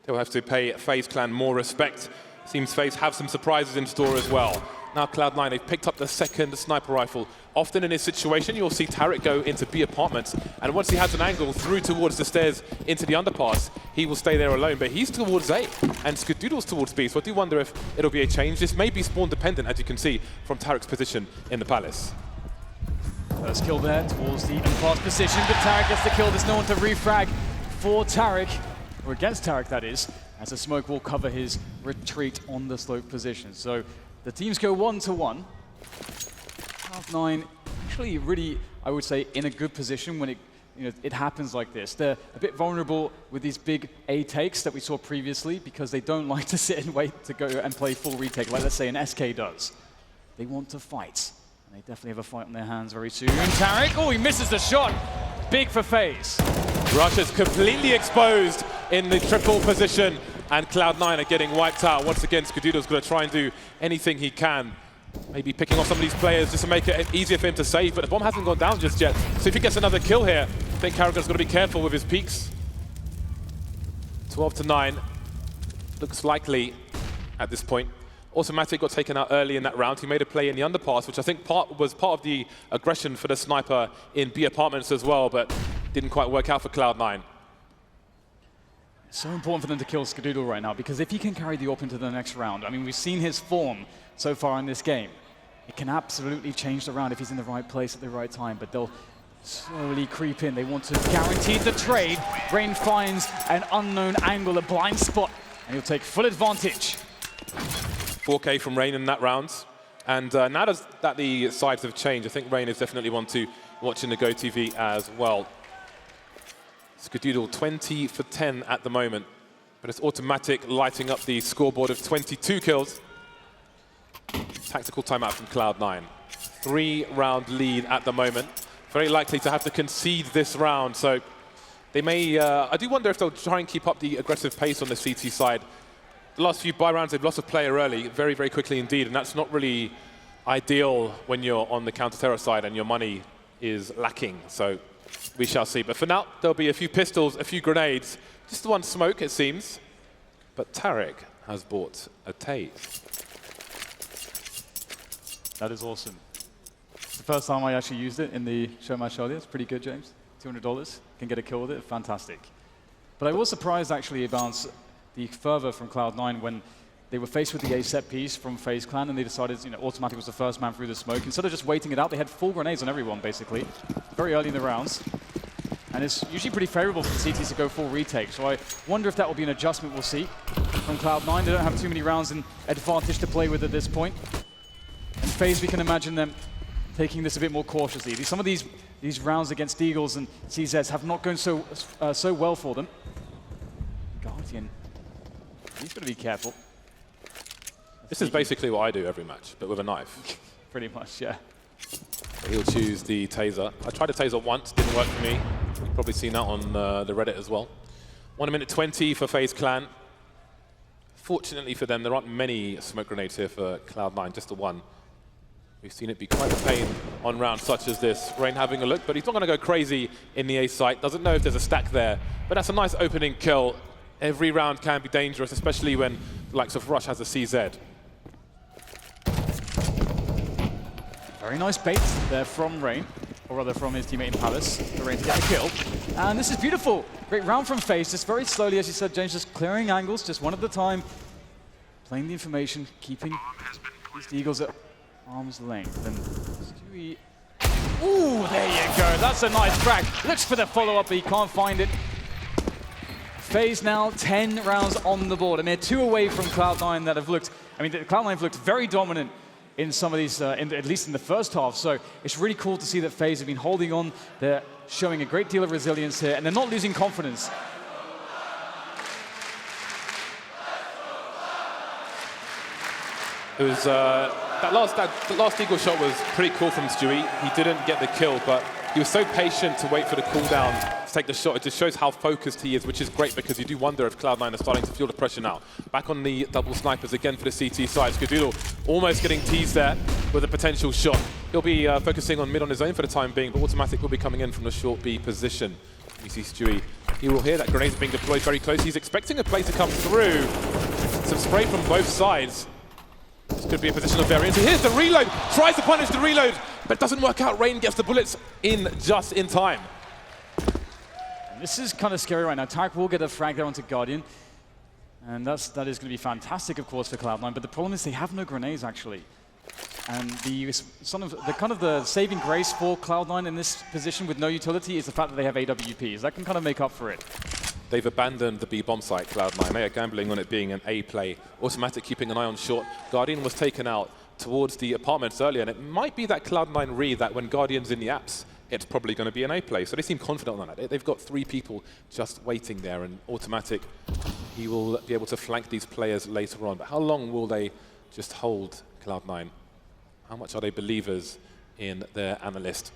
They'll have to pay FaZe Clan more respect. Seems FaZe have some surprises in store as well. Now Cloud9, they've picked up the second sniper rifle. Often in this situation, you'll see Tarek go into B apartments, and once he has an angle through towards the stairs into the underpass, he will stay there alone, but he's towards A, and Skadoodle's towards B, so I do wonder if it'll be a change. This may be spawn dependent, as you can see, from Tarek's position in the Palace. First kill there towards the underpass position, but Tarek gets the kill. There's no one to refrag for Tarek, or against Tarek, that is, as the smoke will cover his retreat on the slope position. So the teams go 1-1. Cloud9 actually really, I would say, in a good position when it happens like this. They're a bit vulnerable with these big A takes that we saw previously because they don't like to sit and wait to go and play full retake like, let's say, an SK does. They want to fight, and they definitely have a fight on their hands very soon. Tarek, oh, he misses the shot. Big for FaZe. Russia's completely exposed in the triple position, and Cloud9 are getting wiped out. Once again, Skadoodle's going to try and do anything he can. Maybe picking off some of these players just to make it easier for him to save, but the bomb hasn't gone down just yet. So if he gets another kill here, I think Carragher's got to be careful with his peaks. 12-9. Looks likely at this point. Automatic got taken out early in that round. He made a play in the underpass, which I think was part of the aggression for the sniper in B apartments as well, but didn't quite work out for Cloud9. It's so important for them to kill Skadoodle right now, because if he can carry the AWP into the next round, I mean, we've seen his form so far in this game. It can absolutely change the round if he's in the right place at the right time, but they'll slowly creep in. They want to guarantee the trade. Rain finds an unknown angle, a blind spot, and he'll take full advantage. 4K from Rain in that round. And now that the sides have changed, I think Rain is definitely one to watch in the GoTV as well. Skadoodle 20 for 10 at the moment, but it's automatic lighting up the scoreboard of 22 kills. Tactical timeout from Cloud9. 3-round lead at the moment. Very likely to have to concede this round, so they may... I do wonder if they'll try and keep up the aggressive pace on the CT side. The last few buy rounds, they've lost a player early, very, very quickly indeed, and that's not really ideal when you're on the counter-terror side and your money is lacking, so we shall see. But for now, there'll be a few pistols, a few grenades, just the one smoke, it seems. But Tarek has bought a Tase. That is awesome. It's the first time I actually used it in the show match earlier. It's pretty good, James. $200. Can get a kill with it. Fantastic. But I was surprised, actually, about the fervor from Cloud9 when they were faced with the A set piece from FaZe Clan, and they decided, Automatic was the first man through the smoke. Instead of just waiting it out, they had full grenades on everyone, basically, very early in the rounds. And it's usually pretty favorable for the CTs to go full retake. So I wonder if that will be an adjustment we'll see from Cloud9. They don't have too many rounds in advantage to play with at this point. And FaZe, we can imagine them taking this a bit more cautiously. Some of these rounds against Eagles and CZs have not gone so well for them. Guardian, he's got to be careful. This is basically what I do every match, but with a knife. Pretty much, yeah. He'll choose the taser. I tried a taser once, didn't work for me. You've probably seen that on the Reddit as well. 1 minute 20 for FaZe Clan. Fortunately for them, there aren't many smoke grenades here for Cloud9, just the one. We've seen it be quite a pain on rounds such as this. Rain having a look, but he's not going to go crazy in the A site. Doesn't know if there's a stack there, but that's a nice opening kill. Every round can be dangerous, especially when the likes of Rush has a CZ. Very nice bait there from Rain, or rather from his teammate in Palace, for Rain to get a kill. And this is beautiful. Great round from FaZe, just very slowly, as you said, James, just clearing angles, just one at a time. Playing the information, keeping these Eagles at arm's length. And Stewie... Ooh, there you go. That's a nice frag. Looks for the follow-up, but he can't find it. FaZe now 10 rounds on the board. A mere 2 away from Cloud9 that have looked... I mean, Cloud9 have looked very dominant in some of these, at least in the first half. So it's really cool to see that FaZe have been holding on. They're showing a great deal of resilience here, and they're not losing confidence. It was that last Eagle shot was pretty cool from Stewie. He didn't get the kill, but he was so patient to wait for the cooldown to take the shot. It just shows how focused he is, which is great because you do wonder if Cloud9 are starting to feel the pressure now. Back on the double snipers again for the CT side. Skadoodle almost getting teased there with a potential shot. He'll be focusing on mid on his own for the time being, but Automatic will be coming in from the short B position. You see Stewie. He will hear that grenades being deployed very close. He's expecting a play to come through. Some spray from both sides. This could be a position of variance. Here's the reload. Tries to punish the reload, but doesn't work out. Rain gets the bullets in just in time. And this is kind of scary right now. Tarek will get a frag there onto Guardian. And that is going to be fantastic, of course, for Cloud9. But the problem is they have no grenades, actually. And the kind of the saving grace for Cloud9 in this position with no utility is the fact that they have AWPs. That can kind of make up for it. They've abandoned the B bomb site, Cloud9. They are gambling on it being an A play. Automatic keeping an eye on short. Guardian was taken out towards the apartments earlier, and it might be that Cloud9 read that when Guardian's in the apps, it's probably going to be an A play. So they seem confident on that. They've got 3 people just waiting there, and Automatic, he will be able to flank these players later on. But how long will they just hold Cloud9? How much are they believers in their analyst?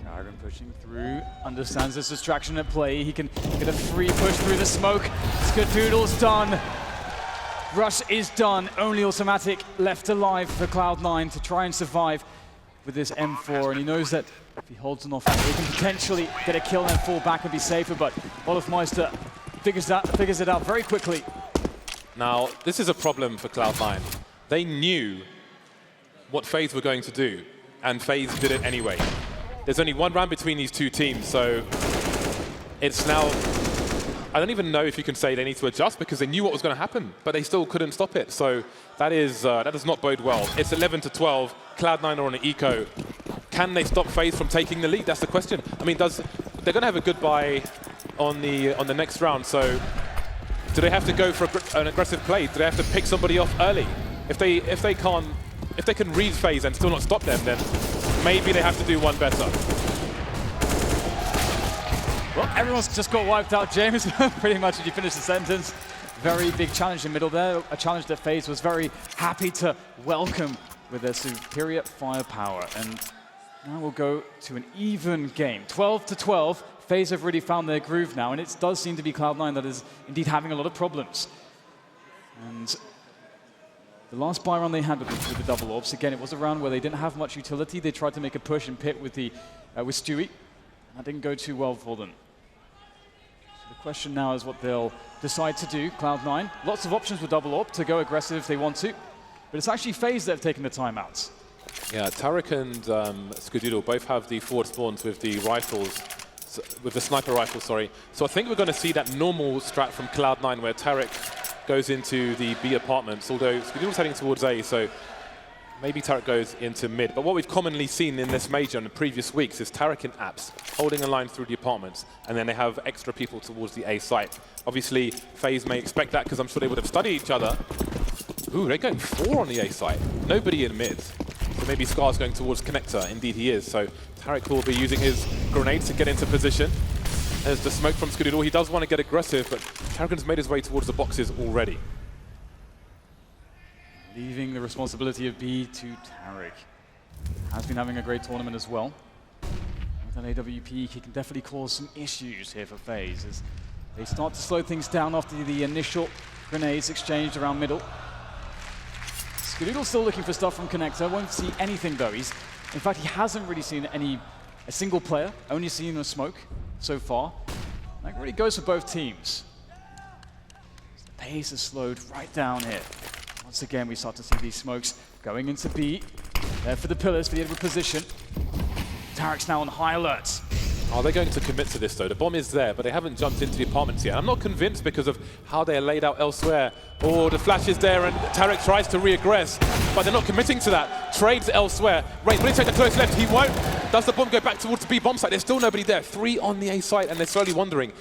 Karen pushing through, understands this distraction at play. He can get a free push through the smoke. Skadoodle's done. Rush is done. Only Automatic left alive for Cloud9 to try and survive with this M4. And he knows that if he holds an off, he can potentially get a kill and then fall back and be safer. But Olofmeister figures it out very quickly. Now, this is a problem for Cloud9. They knew what FaZe were going to do, and FaZe did it anyway. There's only one round between these two teams, so it's now... I don't even know if you can say they need to adjust because they knew what was going to happen, but they still couldn't stop it. So that does not bode well. It's 11-12. Cloud9 are on an eco. Can they stop FaZe from taking the lead? That's the question. I mean, they're going to have a goodbye on the next round. So do they have to go for an aggressive play? Do they have to pick somebody off early? If they can read FaZe and still not stop them, then maybe they have to do one better. Well, everyone's just got wiped out, James. Pretty much, as you finish the sentence. Very big challenge in the middle there. A challenge that FaZe was very happy to welcome with their superior firepower. And now we'll go to an even game. 12-12. FaZe have really found their groove now, and it does seem to be Cloud9 that is indeed having a lot of problems. And the last buy run they had with the double orbs, again, it was a round where they didn't have much utility. They tried to make a push and pit with Stewie. That didn't go too well for them. So the question now is what they'll decide to do, Cloud9. Lots of options with double orb to go aggressive if they want to, but it's actually FaZe that have taken the timeouts. Yeah, Tarek and Skadoodle both have the forward spawns with the rifles, with the sniper rifle, sorry. So I think we're going to see that normal strat from Cloud9 where Tarek goes into the B apartments, although Skadoodle's heading towards A, so maybe Tarek goes into mid. But what we've commonly seen in this major in the previous weeks is Tarek in apps, holding a line through the apartments, and then they have extra people towards the A site. Obviously, FaZe may expect that because I'm sure they would have studied each other. Ooh, they're going 4 on the A site. Nobody in mid. So maybe Scar's going towards connector. Indeed he is. So Tarek will be using his grenades to get into position. There's the smoke from Skadoodle. He does want to get aggressive, but Tarek's made his way towards the boxes already. Leaving the responsibility of B to Tarek. Has been having a great tournament as well. With an AWP, he can definitely cause some issues here for FaZe as they start to slow things down after the initial grenades exchanged around middle. Skadoodle's still looking for stuff from connector. Won't see anything though. In fact, he hasn't really seen a single player. Only seen a smoke so far. That really goes for both teams. The pace has slowed right down here. Once again, we start to see these smokes going into B. There for the pillars, for the edward position. Tarek's now on high alert. Are they going to commit to this though? The bomb is there, but they haven't jumped into the apartments yet. I'm not convinced because of how they're laid out elsewhere. Oh, the flash is there and Tarek tries to re-aggress, but they're not committing to that. Trades elsewhere. Rain, will he take the close left? He won't. Does the bomb go back towards the B bomb site? There's still nobody there. 3 on the A site, and they're slowly wondering,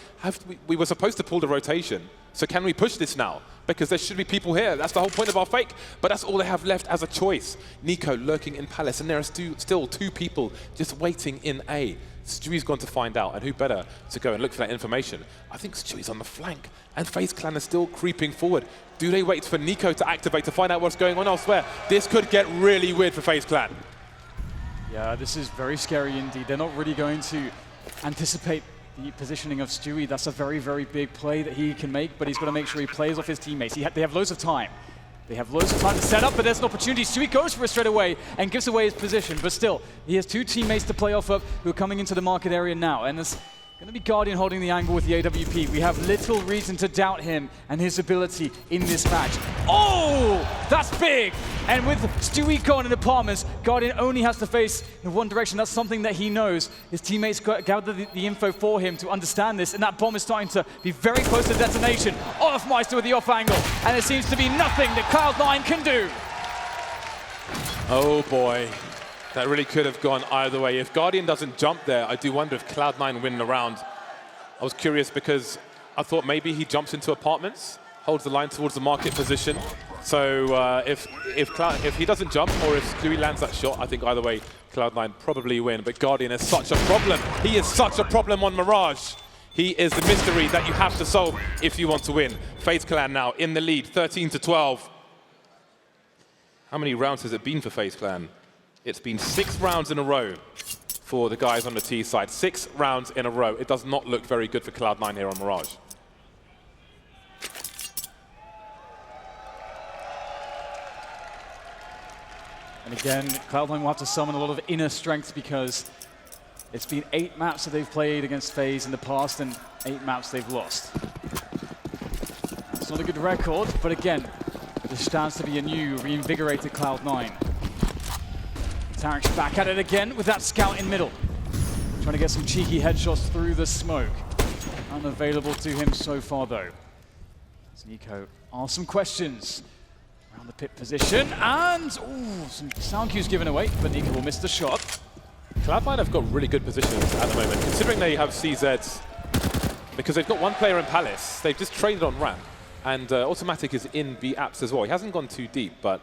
we were supposed to pull the rotation, so can we push this now? Because there should be people here. That's the whole point of our fake, but that's all they have left as a choice. Nico lurking in Palace, and there are still 2 people just waiting in A. Stewie's gone to find out, and who better to go and look for that information? I think Stewie's on the flank, and FaZe Clan is still creeping forward. Do they wait for Nico to activate to find out what's going on elsewhere? This could get really weird for FaZe Clan. Yeah, this is very scary indeed. They're not really going to anticipate the positioning of Stewie. That's a very, very big play that he can make, but he's got to make sure he plays off his teammates. They have loads of time. They have loads of time to set up, but there's an opportunity. Stewie goes for it straight away and gives away his position, but still, he has 2 teammates to play off of who are coming into the market area now, and Going to be Guardian holding the angle with the AWP. We have little reason to doubt him and his ability in this match. Oh, that's big! And with Stewie gone in apartments, Guardian only has to face in one direction. That's something that he knows. His teammates gathered the info for him to understand this, and that bomb is starting to be very close to detonation. Olofmeister with the off angle, and it seems to be nothing that Cloud9 can do. Oh boy. That really could have gone either way. If Guardian doesn't jump there, I do wonder if Cloud9 win the round. I was curious because I thought maybe he jumps into apartments, holds the line towards the market position. So if he doesn't jump or if Stewie lands that shot, I think either way, Cloud9 probably win. But Guardian is such a problem. He is such a problem on Mirage. He is the mystery that you have to solve if you want to win. FaZe Clan now in the lead, 13-12. How many rounds has it been for FaZe Clan? It's been 6 rounds in a row for the guys on the T side. 6 rounds in a row. It does not look very good for Cloud9 here on Mirage. And again, Cloud9 will have to summon a lot of inner strength because it's been 8 maps that they've played against FaZe in the past and 8 maps they've lost. That's not a good record, but again, there stands to be a new reinvigorated Cloud9. Tarek's back at it again with that scout in middle. Trying to get some cheeky headshots through the smoke. Unavailable to him so far though. As Nico asks some questions around the pit position, and ooh, some sound cues given away, but Nico will miss the shot. Cloud9 have got really good positions at the moment, considering they have CZs, because they've got one player in Palace. They've just traded on ramp, and Automatic is in B apps as well. He hasn't gone too deep, but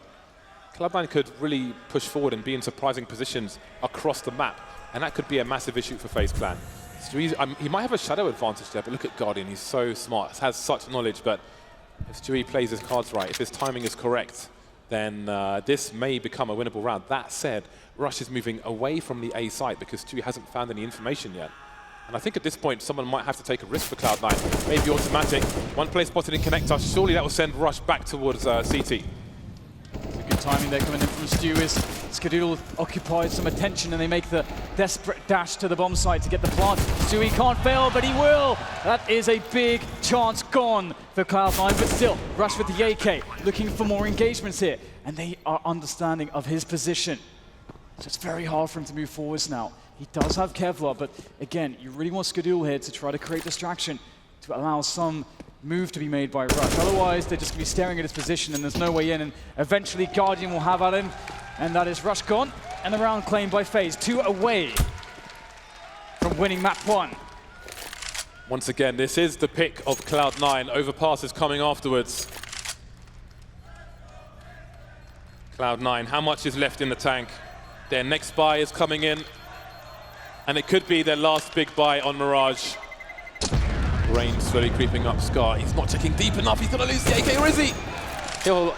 Cloud9 could really push forward and be in surprising positions across the map, and that could be a massive issue for FaZe Clan. He might have a shadow advantage there, but look at Guardian, he's so smart, has such knowledge, but if Stewie plays his cards right, if his timing is correct, then this may become a winnable round. That said, Rush is moving away from the A site because Stewie hasn't found any information yet. And I think at this point, someone might have to take a risk for Cloud9. Maybe Automatic, one player spotted in Connector, surely that will send Rush back towards CT. Good timing there coming in from Stu as Skadoodle occupies some attention and they make the desperate dash to the bomb site to get the plant. Stewie can't fail, but he will. That is a big chance gone for Cloud9, but still, Rush with the AK, looking for more engagements here. And they are understanding of his position. So it's very hard for him to move forwards now. He does have Kevlar, but again, you really want Skadoodle here to try to create distraction, to allow some move to be made by Rush. Otherwise, they're just going to be staring at his position and there's no way in, and eventually Guardian will have at him, and that is Rush gone, and the round claimed by FaZe. 2 away from winning map 1. Once again, this is the pick of Cloud9. Overpass is coming afterwards. Cloud9, how much is left in the tank? Their next buy is coming in, and it could be their last big buy on Mirage. Rain slowly creeping up Scar. He's not checking deep enough. He's going to lose the AK, or is he?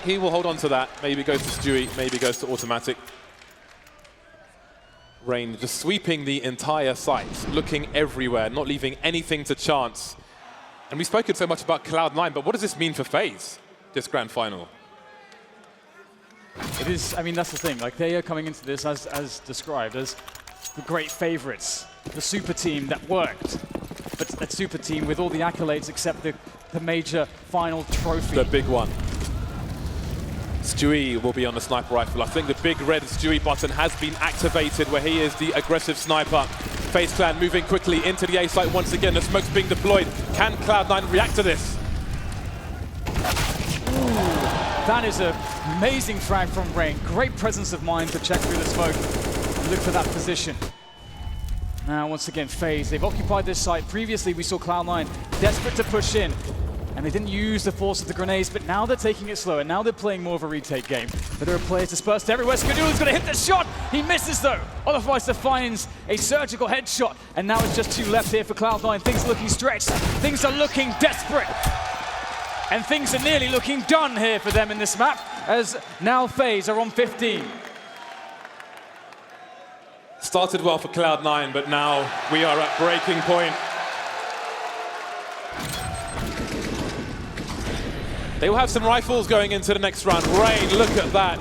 He will hold on to that. Maybe goes to Stewie, maybe goes to Automatic. Rain just sweeping the entire site, looking everywhere, not leaving anything to chance. And we've spoken so much about Cloud9, but what does this mean for FaZe, this grand final? It is, I mean, that's the thing. Like, they are coming into this as described as the great favorites, the super team that worked. But a super team with all the accolades except the major final trophy. The big one. Stewie will be on the sniper rifle. I think the big red Stewie button has been activated where he is the aggressive sniper. FaZe Clan moving quickly into the A site once again. The smoke's being deployed. Can Cloud9 react to this? Ooh, that is an amazing frag from Rain. Great presence of mind to check through the smoke and look for that position. Now, once again, FaZe, they've occupied this site. Previously, we saw Cloud9 desperate to push in, and they didn't use the force of the grenades, but now they're taking it slow, and now they're playing more of a retake game. But there are players dispersed everywhere. Skadoodle's going to hit the shot. He misses, though. Olofmeister finds a surgical headshot, and now it's just 2 left here for Cloud9. Things are looking stretched. Things are looking desperate. And things are nearly looking done here for them in this map, as now FaZe are on 15. Started well for Cloud9, but now we are at breaking point. They will have some rifles going into the next round. Rain, look at that.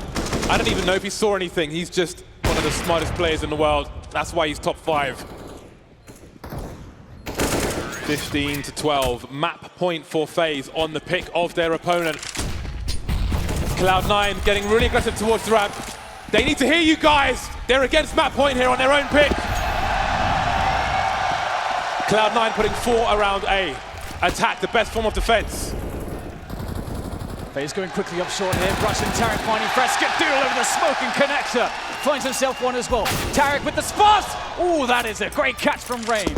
I don't even know if he saw anything. He's just one of the smartest players in the world. That's why he's top 5. 15-12. Map point for FaZe on the pick of their opponent. Cloud9 getting really aggressive towards the ramp. They need to hear you guys. They're against map point here on their own pick. Cloud9 putting 4 around A. Attack, the best form of defense. FaZe going quickly up short here. Russian Tarek finding fresh. Skadoodle over the smoking connector. Finds himself one as well. Tarek with the spot. Oh, that is a great catch from Rain.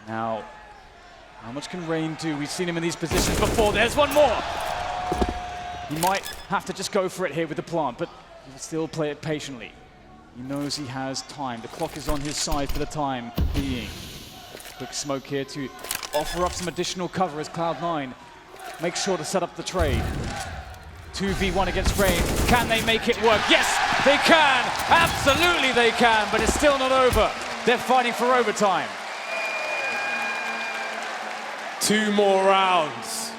Now, how much can Rain do? We've seen him in these positions before. There's one more. He might have to just go for it here with the plant, but he will still play it patiently. He knows he has time. The clock is on his side for the time being. Quick smoke here to offer up some additional cover as Cloud9 makes sure to set up the trade. 2v1 against Rain. Can they make it work? Yes, they can. Absolutely they can, but it's still not over. They're fighting for overtime. 2 more rounds.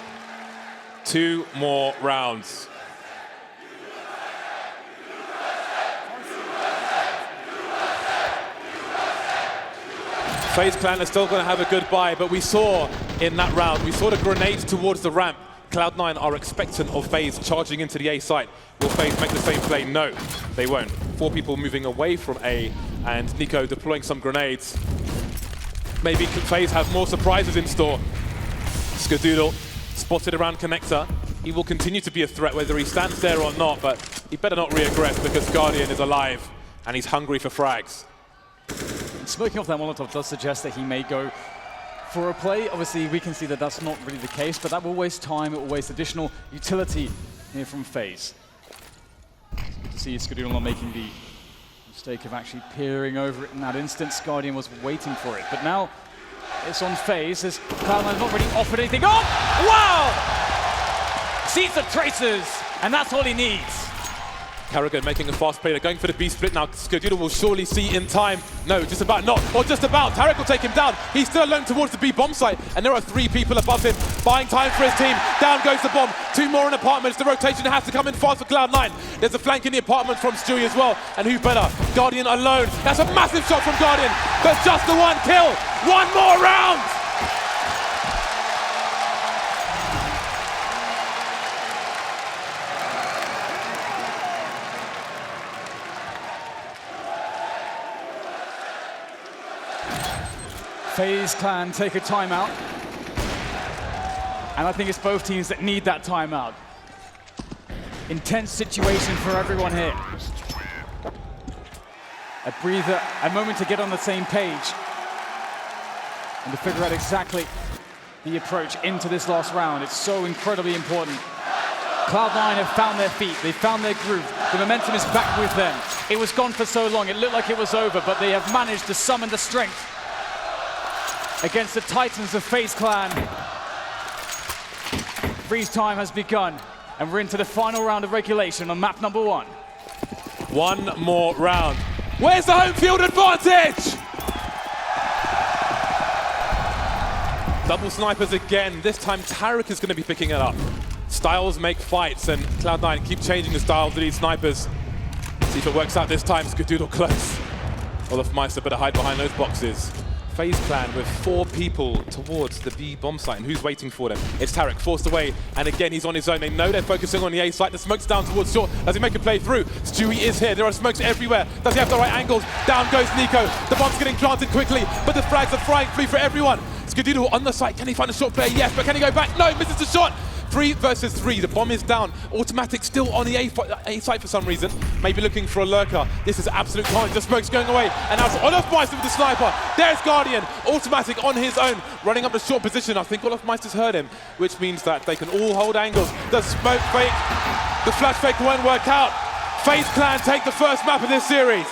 2 more rounds. FaZe Clan are still going to have a good buy, but we saw in that round, we saw the grenades towards the ramp. Cloud9 are expectant of FaZe charging into the A site. Will FaZe make the same play? No, they won't. 4 people moving away from A, and Nico deploying some grenades. Maybe FaZe have more surprises in store. Skadoodle spotted around connector. He will continue to be a threat whether he stands there or not, but he better not re-aggress because Guardian is alive and he's hungry for frags. Smoking off that Molotov does suggest that he may go for a play. Obviously, we can see that that's not really the case, but that will waste time, it will waste additional utility here from FaZe. It's good to see Skadoodle not making the mistake of actually peering over it in that instance. Guardian was waiting for it, but now it's on FaZe as Cloud9 has not really offered anything. Oh, wow! Sees the traces, and that's all he needs. Carragher making a fast play. They're going for the B split now. Skadoodle will surely see in time. No, just about not. Or just about. Tarek will take him down. He's still alone towards the B bomb site. And there are 3 people above him. Buying time for his team. Down goes the bomb. 2 more in apartments. The rotation has to come in fast for Cloud9. There's a flank in the apartment from Stewie as well. And who better? Guardian alone. That's a massive shot from Guardian. But just the 1 kill. 1 more round. FaZe Clan take a timeout. And I think it's both teams that need that timeout. Intense situation for everyone here. A breather, a moment to get on the same page. And to figure out exactly the approach into this last round. It's so incredibly important. Cloud9 have found their feet, they've found their groove. The momentum is back with them. It was gone for so long, it looked like it was over, but they have managed to summon the strength against the Titans of FaZe Clan. Freeze time has begun, and we're into the final round of regulation on map number 1. 1 more round. Where's the home field advantage? Double snipers again. This time Tarek is going to be picking it up. Styles make fights, and Cloud9 keep changing the styles of these snipers. See if it works out this time. Skadoodle close. olofmeister better hide behind those boxes. FaZe Clan with 4 people towards the B bomb site, and who's waiting for them? It's Tarek, forced away, and again he's on his own. They know they're focusing on the A site. The smoke's down towards short. Does he make a play through? Stewie is here. There are smokes everywhere. Does he have the right angles? Down goes Nico. The bomb's getting planted quickly, but the frags are flying free for everyone. Skadoodle on the site. Can he find a short player? Yes, but can he go back? No, misses the shot. 3 versus 3. The bomb is down. Automatic still on the A site for some reason. Maybe looking for a lurker. This is absolute carnage. The smoke's going away. And now it's olofmeister with the sniper. There's Guardian. Automatic on his own. Running up the short position. I think olofmeister's heard him, which means that they can all hold angles. The smoke fake. The flash fake won't work out. FaZe Clan take the first map of this series.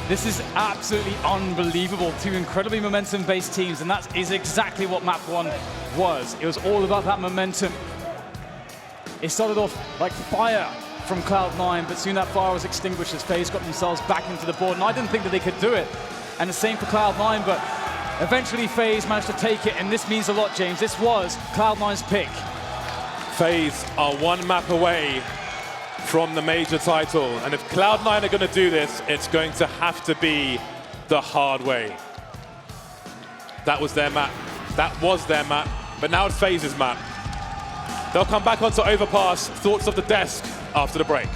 This is absolutely unbelievable. 2 incredibly momentum-based teams, and that is exactly what map 1 was. It was all about that momentum. It started off like fire from Cloud9, but soon that fire was extinguished as FaZe got themselves back into the board, and I didn't think that they could do it. And the same for Cloud9, but eventually FaZe managed to take it, and this means a lot, James. This was Cloud9's pick. FaZe are 1 map away from the major title. And if Cloud9 are going to do this, it's going to have to be the hard way. That was their map. That was their map. But now it's FaZe's map. They'll come back onto Overpass. Thoughts of the desk after the break.